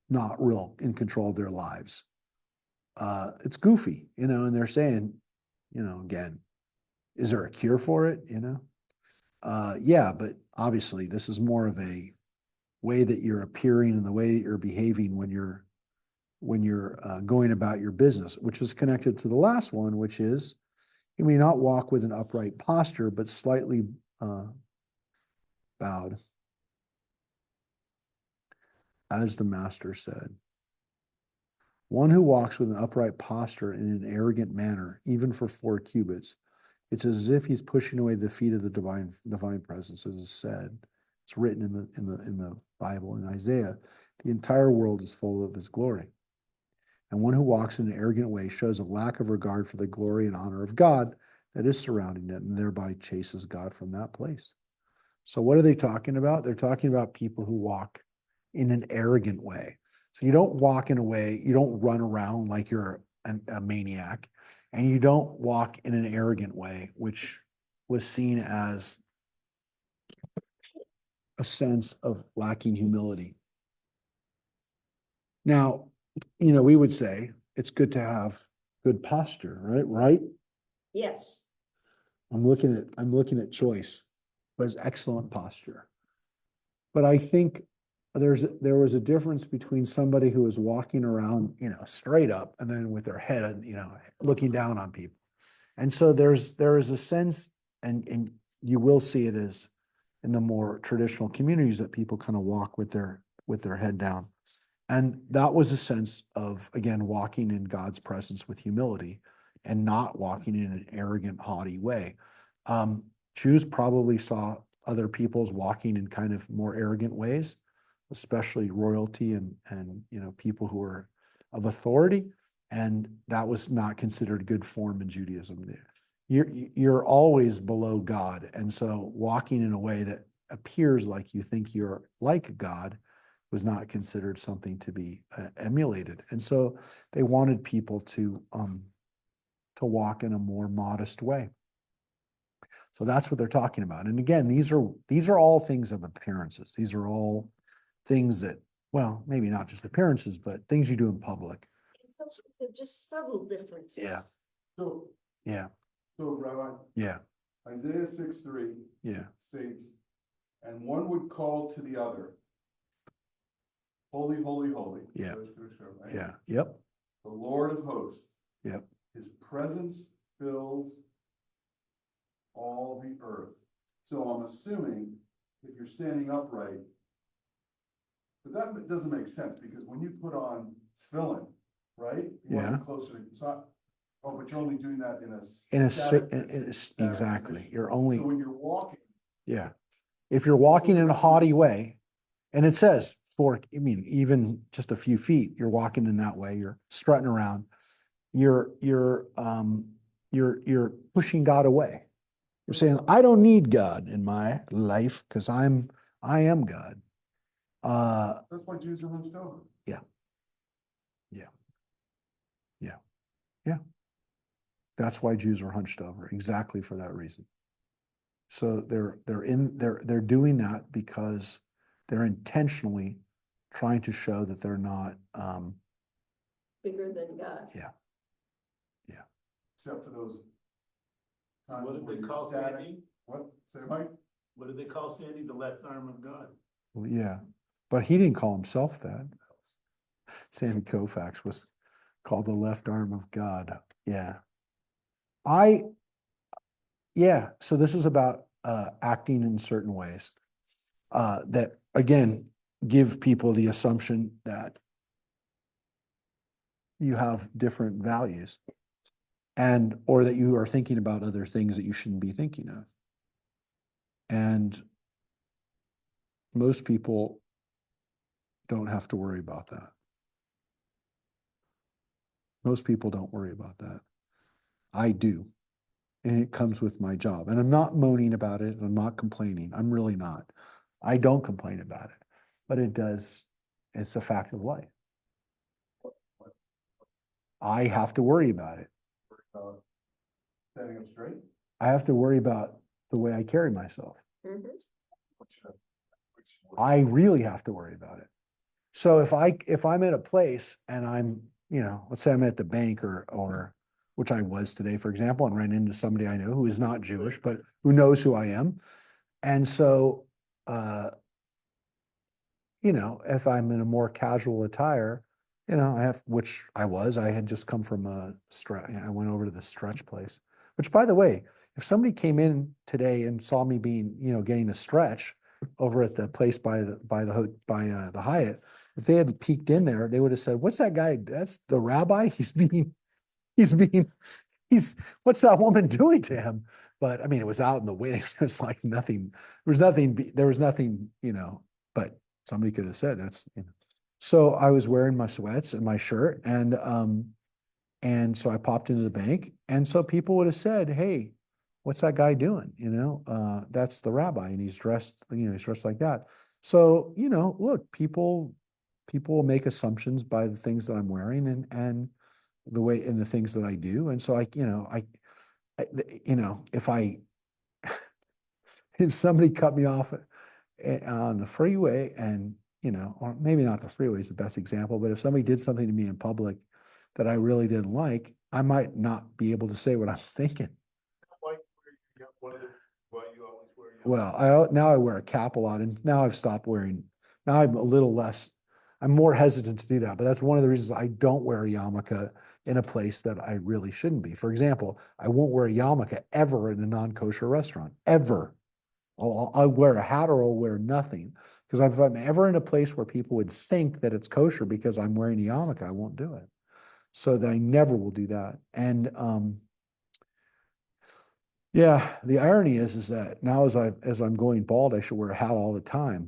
not real in control of their lives. It's goofy, and they're saying, again, is there a cure for it? Yeah, but obviously this is more of a way that you're appearing and the way that you're behaving when you're going about your business, which is connected to the last one, which is you may not walk with an upright posture, but slightly bowed, as the master said. One who walks with an upright posture in an arrogant manner, even for 4 cubits, it's as if he's pushing away the feet of the divine presence, as is said. It's written in the Bible in Isaiah. The entire world is full of his glory. And one who walks in an arrogant way shows a lack of regard for the glory and honor of God that is surrounding it, and thereby chases God from that place. So what are they talking about? They're talking about people who walk in an arrogant way. So you don't walk in a way, you don't run around like you're a maniac, and you don't walk in an arrogant way, which was seen as a sense of lacking humility. Now, we would say it's good to have good posture, right? Right? Yes. I'm looking at Choice, who has excellent posture. But I think there was a difference between somebody who was walking around, straight up and then with their head, looking down on people. And so there is a sense, and you will see it as in the more traditional communities that people kind of walk with their head down. And that was a sense of, again, walking in God's presence with humility and not walking in an arrogant, haughty way. Jews probably saw other peoples walking in kind of more arrogant ways, especially royalty and people who were of authority. And that was not considered good form in Judaism. You're always below God. And so walking in a way that appears like you think you're like God was not considered something to be emulated. And so they wanted people to walk in a more modest way. So that's what they're talking about. And again, these are all things of appearances. These are all things that, well, maybe not just appearances, but things you do in public. So they're just subtle differences. Yeah. So, Yeah. Rabbi, Yeah. Isaiah 6:3 Yeah. states, and one would call to the other, holy, holy, holy. Yeah. Right? Yeah. Yep. The Lord of hosts. Yep. His presence fills all the earth. So I'm assuming if you're standing upright, but that doesn't make sense because when you put on tefillin, right? You want to Yeah. be closer to, but you're only doing that in a Exactly. position. You're only, So when you're walking, yeah. If you're walking in a haughty way, and it says even just a few feet, you're walking in that way, you're strutting around, you're pushing God away. You're saying, I don't need God in my life because I am God. that's why Jews are hunched over. Yeah. That's why Jews are hunched over, exactly for that reason. So they're doing that because they're intentionally trying to show that they're not Bigger than God. Yeah. Except for those times What did where they you're call static. Sandy? What? Say, Mike? What did they call Sandy? The left arm of God. Well, yeah, but he didn't call himself that. Sandy Koufax was called the left arm of God. Yeah. So this is about acting in certain ways that, again, give people the assumption that you have different values or that you are thinking about other things that you shouldn't be thinking of. And most people don't have to worry about that. Most people don't worry about that. I do. And it comes with my job. And I'm not moaning about it. I'm not complaining. I'm really not. I don't complain about it. But it does, it's a fact of life. I have to worry about it. Standing up straight? I have to worry about the way I carry myself. Mhm. I really have to worry about it. So if I'm at a place and I'm, let's say I'm at the bank or which I was today, for example, and ran into somebody I know who is not Jewish, but who knows who I am. And so, if I'm in a more casual attire, I had just come from I went over to the stretch place, which by the way, if somebody came in today and saw me getting a stretch over at the place by the Hyatt, if they had peeked in there, they would have said, "What's that guy? That's the rabbi. What's that woman doing to him?" But I mean, it was out in the wind. It's like nothing. There was nothing, but somebody could have said that's. So I was wearing my sweats and my shirt, and so I popped into the bank, and so people would have said, "Hey, what's that guy doing?" That's the rabbi, and he's dressed like that. So look, people will make assumptions by the things that I'm wearing and the way and the things that I do, and so if somebody cut me off on the freeway and or maybe not the freeway is the best example, but if somebody did something to me in public that I really didn't like, I might not be able to say what I'm thinking. Well, now I wear a cap a lot, and now I've stopped wearing. Now I'm a little less. I'm more hesitant to do that, but that's one of the reasons I don't wear a yarmulke in a place that I really shouldn't be. For example, I won't wear a yarmulke ever in a non-kosher restaurant, ever. I'll wear a hat or I'll wear nothing. Because if I'm ever in a place where people would think that it's kosher because I'm wearing a yarmulke, I won't do it. So that I never will do that. And yeah, the irony is that now as I'm going bald, I should wear a hat all the time.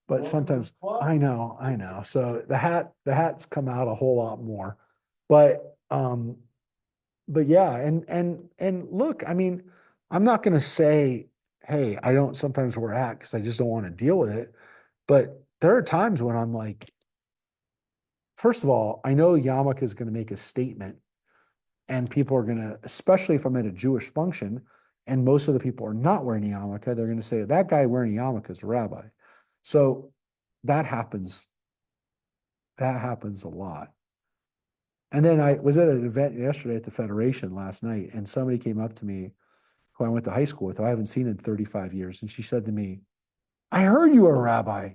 But sometimes I know. So the hats come out a whole lot more. But yeah, and look, I mean, I'm not gonna say, hey, I don't sometimes wear a hat because I just don't want to deal with it. But there are times when I'm like, first of all, I know yarmulke is going to make a statement, and people are going to, especially if I'm at a Jewish function, and most of the people are not wearing a yarmulke, they're going to say that guy wearing a yarmulke is a rabbi. So that happens. That happens a lot. And then I was at an event yesterday at the Federation last night, and somebody came up to me who I went to high school with, who I haven't seen in 35 years, and she said to me, "I heard you were a rabbi."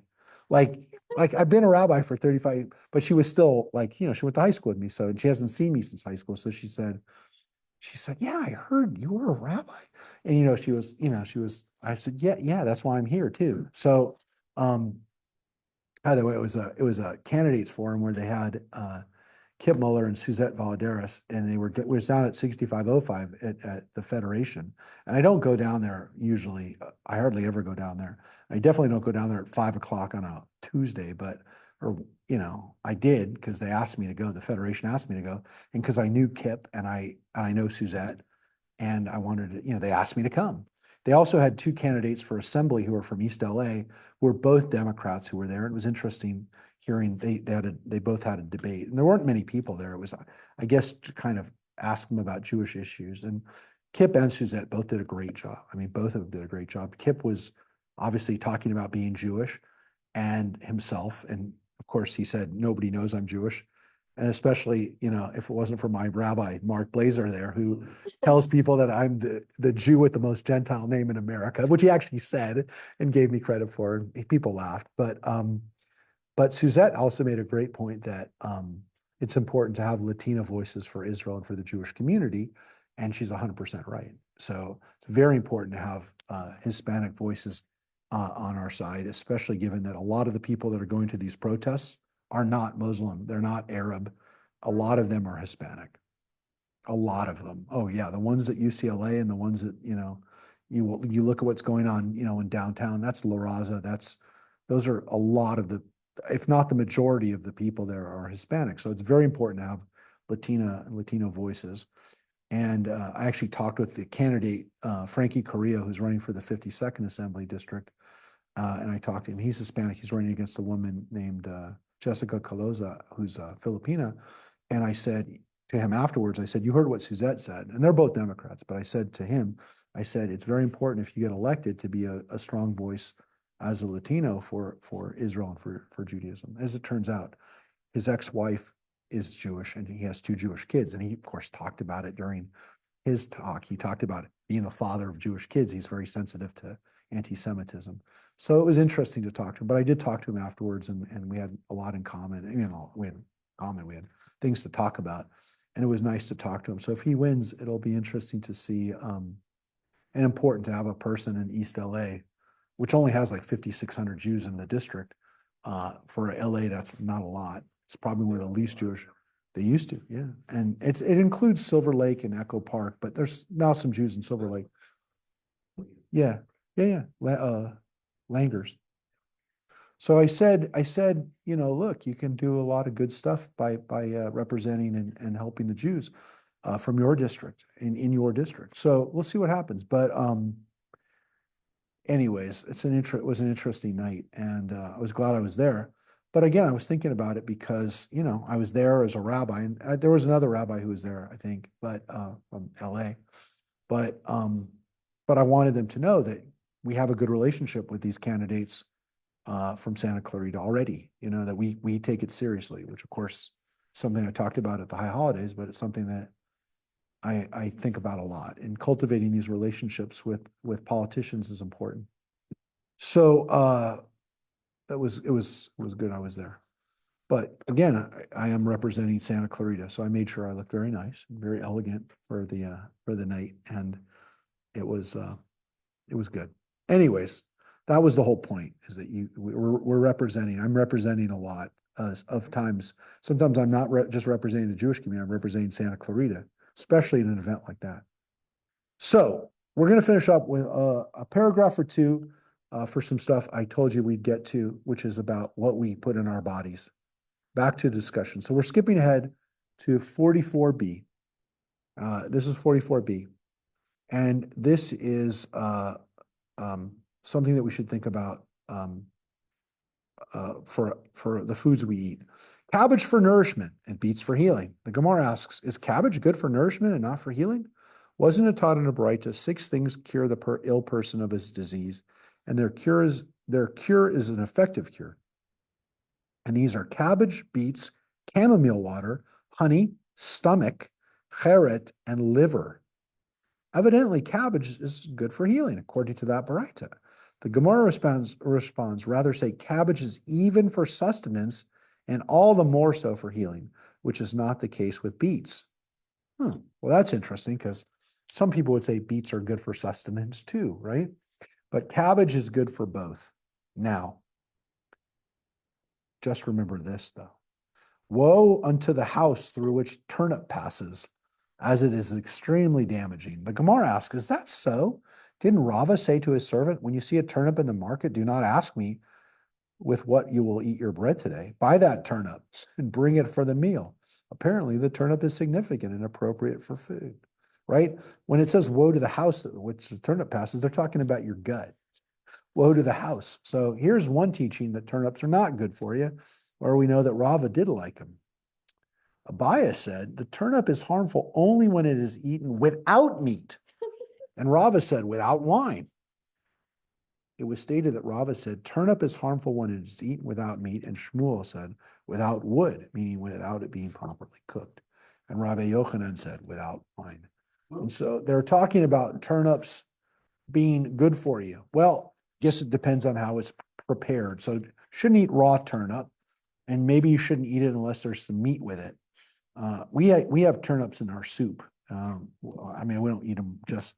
Like I've been a rabbi for 35, but she was still like, she went to high school with me. So, and she hasn't seen me since high school. So she said, "Yeah, I heard you were a rabbi." And, I said, yeah, that's why I'm here too. So, by the way, it was a candidates forum where they had, Kip Muller and Suzette Valadares, and it was down at 6505 at the Federation. And I don't go down there usually. I hardly ever go down there. I definitely don't go down there at 5 o'clock on a Tuesday, I did because they asked me to go. The Federation asked me to go, and because I knew Kip and I know Suzette, and I wanted to, they asked me to come. They also had two candidates for assembly who were from East LA, who were both Democrats who were there. It was interesting hearing they both had a debate, and there weren't many people there. It was, I guess, to kind of ask them about Jewish issues. And Kip and Suzette both did a great job. I mean, both of them did a great job. Kip was obviously talking about being Jewish and himself, and of course he said, "Nobody knows I'm Jewish." And especially, if it wasn't for my rabbi, Mark Blazer there, who tells people that I'm the Jew with the most Gentile name in America, which he actually said and gave me credit for. And people laughed. But Suzette also made a great point that it's important to have Latina voices for Israel and for the Jewish community. And she's 100% right. So it's very important to have Hispanic voices on our side, especially given that a lot of the people that are going to these protests are not Muslim. They're not Arab. A lot of them are Hispanic. A lot of them. Oh yeah, the ones at UCLA and the ones that, you look at what's going on, in downtown, that's La Raza. Those are a lot of the if not the majority of the people there are Hispanic. So it's very important to have Latino voices. And I actually talked with the candidate, Frankie Correa, who's running for the 52nd Assembly District. And I talked to him. He's Hispanic. He's running against a woman named Jessica Caloza, who's Filipina. And I said to him afterwards, I said, you heard what Suzette said. And they're both Democrats. But I said to him, I said, it's very important if you get elected to be a strong voice as a Latino for Israel and for Judaism. As it turns out, his ex-wife is Jewish and he has 2 Jewish kids. And he, of course, talked about it during his talk. He talked about it being the father of Jewish kids. He's very sensitive to anti-Semitism. So it was interesting to talk to him, but I did talk to him afterwards and we had a lot in common. We had things to talk about and it was nice to talk to him. So if he wins, it'll be interesting to see and important to have a person in East LA, which only has like 5,600 Jews in the district. For LA, that's not a lot. It's probably one of the least Jewish. They used to, yeah. And it includes Silver Lake and Echo Park, but there's now some Jews in Silver Lake. Yeah. Langers. So I said, look, you can do a lot of good stuff by representing and helping the Jews from your district in your district. So we'll see what happens. But anyways, it was an interesting night, and I was glad I was there. But again, I was thinking about it because I was there as a rabbi, and there was another rabbi who was there, I think, but from LA. But I wanted them to know that we have a good relationship with these candidates from Santa Clarita already. That we take it seriously, which of course something I talked about at the high holidays, but it's something that I think about a lot. And cultivating these relationships with politicians is important. So it was good I was there. But again, I am representing Santa Clarita, so I made sure I looked very nice and very elegant for the night, and it was good. Anyways, that was the whole point, is that we're representing. I'm representing a lot of times. Sometimes I'm not just representing the Jewish community. I'm representing Santa Clarita, especially in an event like that. So we're going to finish up with a paragraph or two for some stuff I told you we'd get to, which is about what we put in our bodies. Back to discussion. So we're skipping ahead to 44b. This is 44b. And this is something that we should think about for the foods we eat. Cabbage for nourishment and beets for healing. The Gemara asks, is cabbage good for nourishment and not for healing? Wasn't it taught in a Baraita, 6 things cure the ill person of his disease, and their cure is an effective cure. And these are cabbage, beets, chamomile water, honey, stomach, cheret, and liver. Evidently, cabbage is good for healing, according to that Baraita. The Gemara responds, rather say cabbage is even for sustenance and all the more so for healing, which is not the case with beets. Well, that's interesting because some people would say beets are good for sustenance too, right? But cabbage is good for both. Now, just remember this though. Woe unto the house through which turnip passes, as it is extremely damaging. The Gemara asks, is that so? Didn't Rava say to his servant, when you see a turnip in the market, do not ask me with what you will eat your bread today. Buy that turnip and bring it for the meal. Apparently, the turnip is significant and appropriate for food, right? When it says woe to the house which the turnip passes, they're talking about your gut. Woe to the house. So here's one teaching that turnips are not good for you, or we know that Rava did like them. Abaya said, the turnip is harmful only when it is eaten without meat. And Rava said, without wine. It was stated that Rava said, turnip is harmful when it is eaten without meat, and Shmuel said, without wood, meaning without it being properly cooked. And Rabbi Yochanan said, without wine. And so they're talking about turnips being good for you. Well, I guess it depends on how it's prepared. So shouldn't eat raw turnip, and maybe you shouldn't eat it unless there's some meat with it. We have turnips in our soup. I mean, we don't eat them just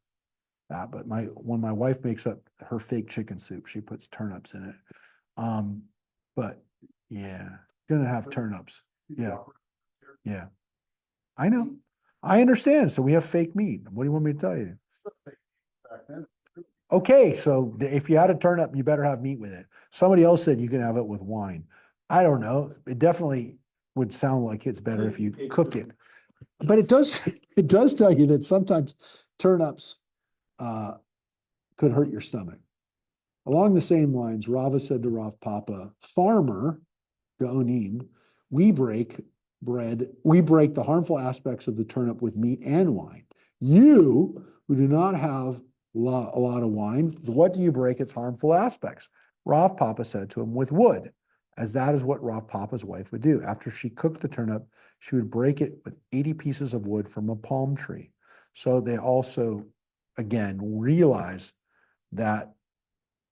that, but when my wife makes up her fake chicken soup, she puts turnips in it. But yeah, gonna have turnips. Yeah. I know. I understand. So we have fake meat. What do you want me to tell you? Back then. Okay, so if you had a turnip, you better have meat with it. Somebody else said you can have it with wine. I don't know. It definitely would sound like it's better if you Taste cook good. it. But it does, it does tell you that sometimes turnips could hurt your stomach. Along the same lines, Rava said to Rav Papa, farmer, Gaonim, we break the harmful aspects of the turnip with meat and wine. You, who do not have a lot of wine, what do you break its harmful aspects? Rav Papa said to him, with wood, as that is what Rav Papa's wife would do. After she cooked the turnip, she would break it with 80 pieces of wood from a palm tree. So they also, again, realize that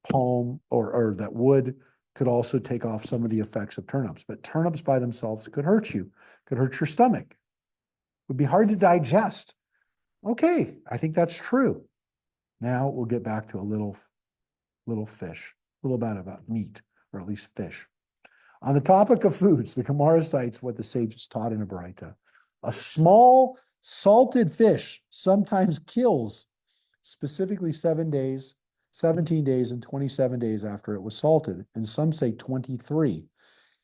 palm or that wood could also take off some of the effects of turnips. But turnips by themselves could hurt you, could hurt your stomach. Would be hard to digest. Okay, I think that's true. Now we'll get back to a little fish, a little bit about meat, or at least fish. On the topic of foods, the Gemara cites what the sages taught in a Baraita. A small salted fish sometimes kills, specifically 17 days and 27 days after it was salted, and some say 23.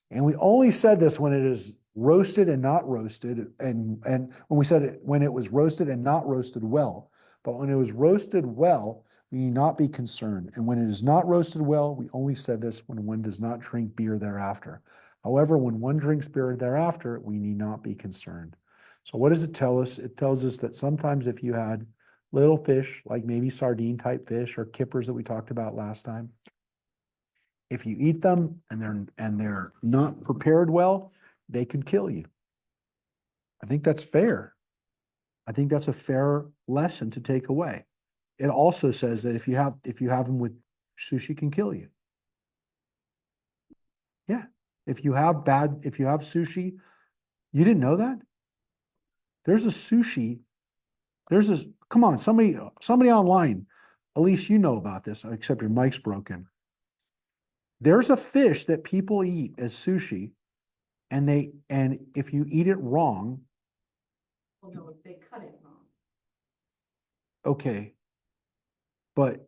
And we only said this when it is roasted and not roasted, and when we said it when it was roasted and not roasted well. But when it was roasted well, we need not be concerned. And when it is not roasted well, we only said this when one does not drink beer thereafter. However, when one drinks beer thereafter, we need not be concerned. So what does it tell us? It tells us that sometimes if you had little fish, like maybe sardine type fish or kippers that we talked about last time, if you eat them and they're not prepared well, they could kill you. I think that's fair. I think that's a fair lesson to take away. It also says that if you have them with sushi, can kill you. Yeah. If you have sushi, you didn't know that? Come on, somebody online, Elise, you know about this, except your mic's broken. There's a fish that people eat as sushi, and if you eat it wrong, Well, no, they cut it wrong. okay. But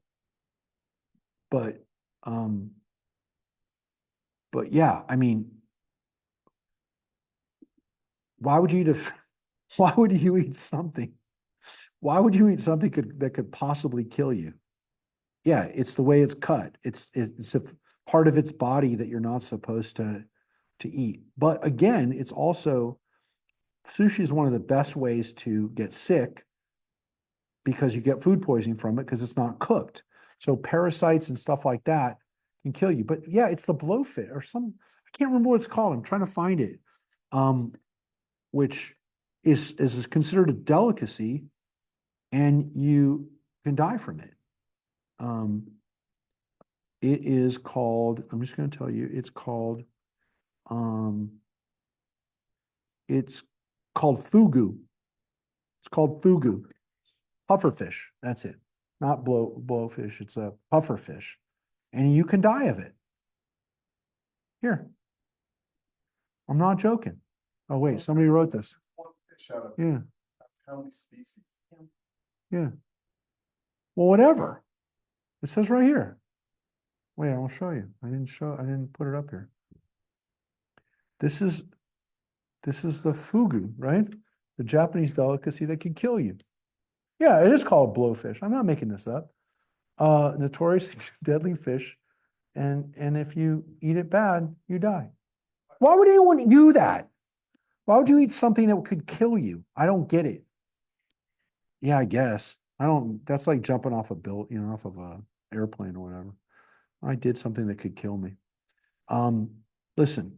yeah, I mean, why would you eat something? Why would you eat something that could possibly kill you? Yeah, it's the way it's cut. It's a part of its body that you're not supposed to eat. But again, it's also, sushi is one of the best ways to get sick because you get food poisoning from it because it's not cooked. So parasites and stuff like that can kill you. But yeah, it's the blowfish or I can't remember what it's called. I'm trying to find it. Which is considered a delicacy, and you can die from it. It is called, I'm just going to tell you, it's called fugu. It's called fugu. Pufferfish, that's it. Not blowfish, it's a pufferfish. And you can die of it. Here. I'm not joking. Oh, wait, somebody wrote this. One fish out of Yeah, how many species? yeah. Well, whatever. It says right here. Wait, I will show you. I didn't put it up here. This is the fugu, right? The Japanese delicacy that can kill you. Yeah, it is called blowfish. I'm not making this up. Notorious deadly fish. And if you eat it bad, you die. Why would anyone do that? Why would you eat something that could kill you? I don't get it. Yeah, I guess. That's like jumping off off of a airplane or whatever. I did something that could kill me. Listen,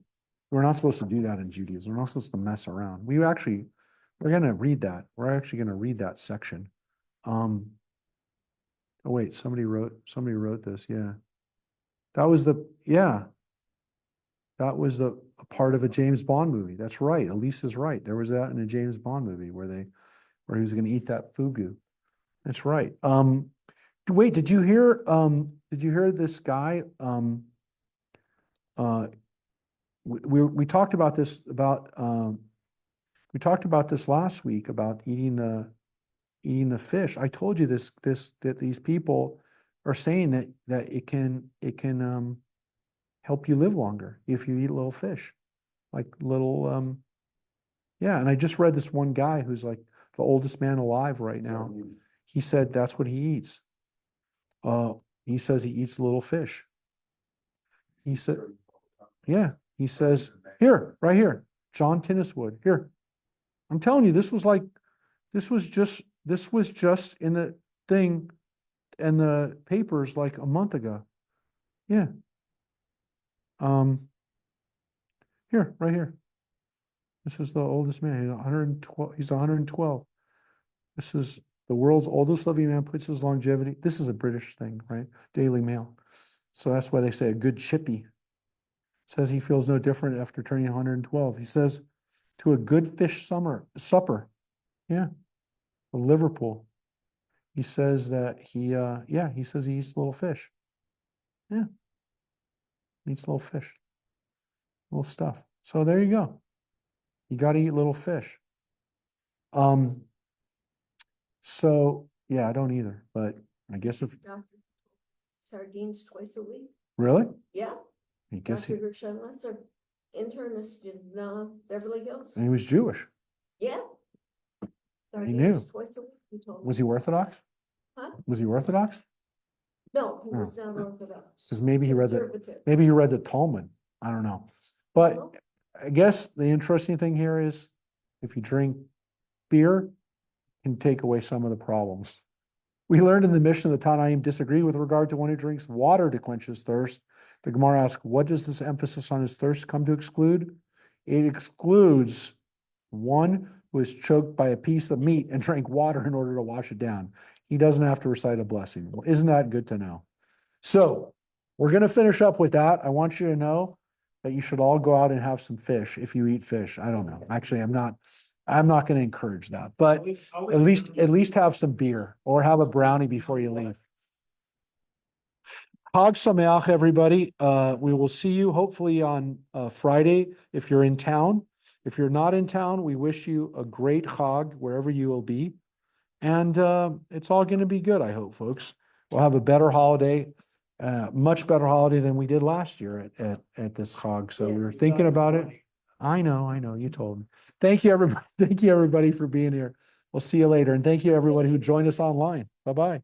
we're not supposed to do that in Judaism. We're not supposed to mess around. We're going to read that. We're actually going to read that section. Oh wait, somebody wrote this. Yeah. That was a part of a James Bond movie. That's right. Elise is right. There was that in a James Bond movie where he was going to eat that fugu. That's right. Wait, did you hear this guy? We talked about this last week about eating the fish. I told you that these people are saying that it can help you live longer if you eat little fish, like little, yeah. And I just read this one guy who's like the oldest man alive right now. He said that's what he eats. He says he eats little fish. He said, yeah, he says, here, right here, John Tinniswood, here. I'm telling you, this was just in the thing and the papers like a month ago. Yeah. Here, right here. This is the oldest man. He's 112. He's 112. This is the world's oldest living man, puts his longevity. This is a British thing, right? Daily Mail. So that's why they say a good chippy. Says he feels no different after turning 112. He says to a good fish supper. Yeah. Of Liverpool. He says that he says he eats little fish. Yeah. He eats little fish. Little stuff. So there you go. You got to eat little fish. So yeah, I don't either, but I guess if Dr. Sardines twice a week. really, Yeah. I guess Dr. Gershon our internist in Beverly Hills. he was Jewish. Yeah. He knew. Sardines twice a week, he told me. Was he Orthodox? Huh? Was he Orthodox? No, he was not Orthodox. Because maybe he read Conservative. the Talmud. I don't know. But I guess the interesting thing here is if you drink beer, it can take away some of the problems. We learned in the Mishnah that Tanaim disagree with regard to one who drinks water to quench his thirst. The Gemara asks, what does this emphasis on his thirst come to exclude? It excludes one who is choked by a piece of meat and drank water in order to wash it down. He doesn't have to recite a blessing. Well, isn't that good to know? So we're going to finish up with that. I want you to know that you should all go out and have some fish if you eat fish. I don't know. Actually, I'm not going to encourage that, but at least have some beer or have a brownie before you leave. Chag Sameach, everybody. We will see you hopefully on Friday if you're in town. If you're not in town, we wish you a great Chag wherever you will be. And it's all going to be good, I hope, folks. We'll have a better holiday, much better holiday than we did last year at this Chag. So we were thinking about it. I know, you told me. Thank you, everybody. Thank you, everybody, for being here. We'll see you later. And thank you, everybody who joined us online. Bye-bye.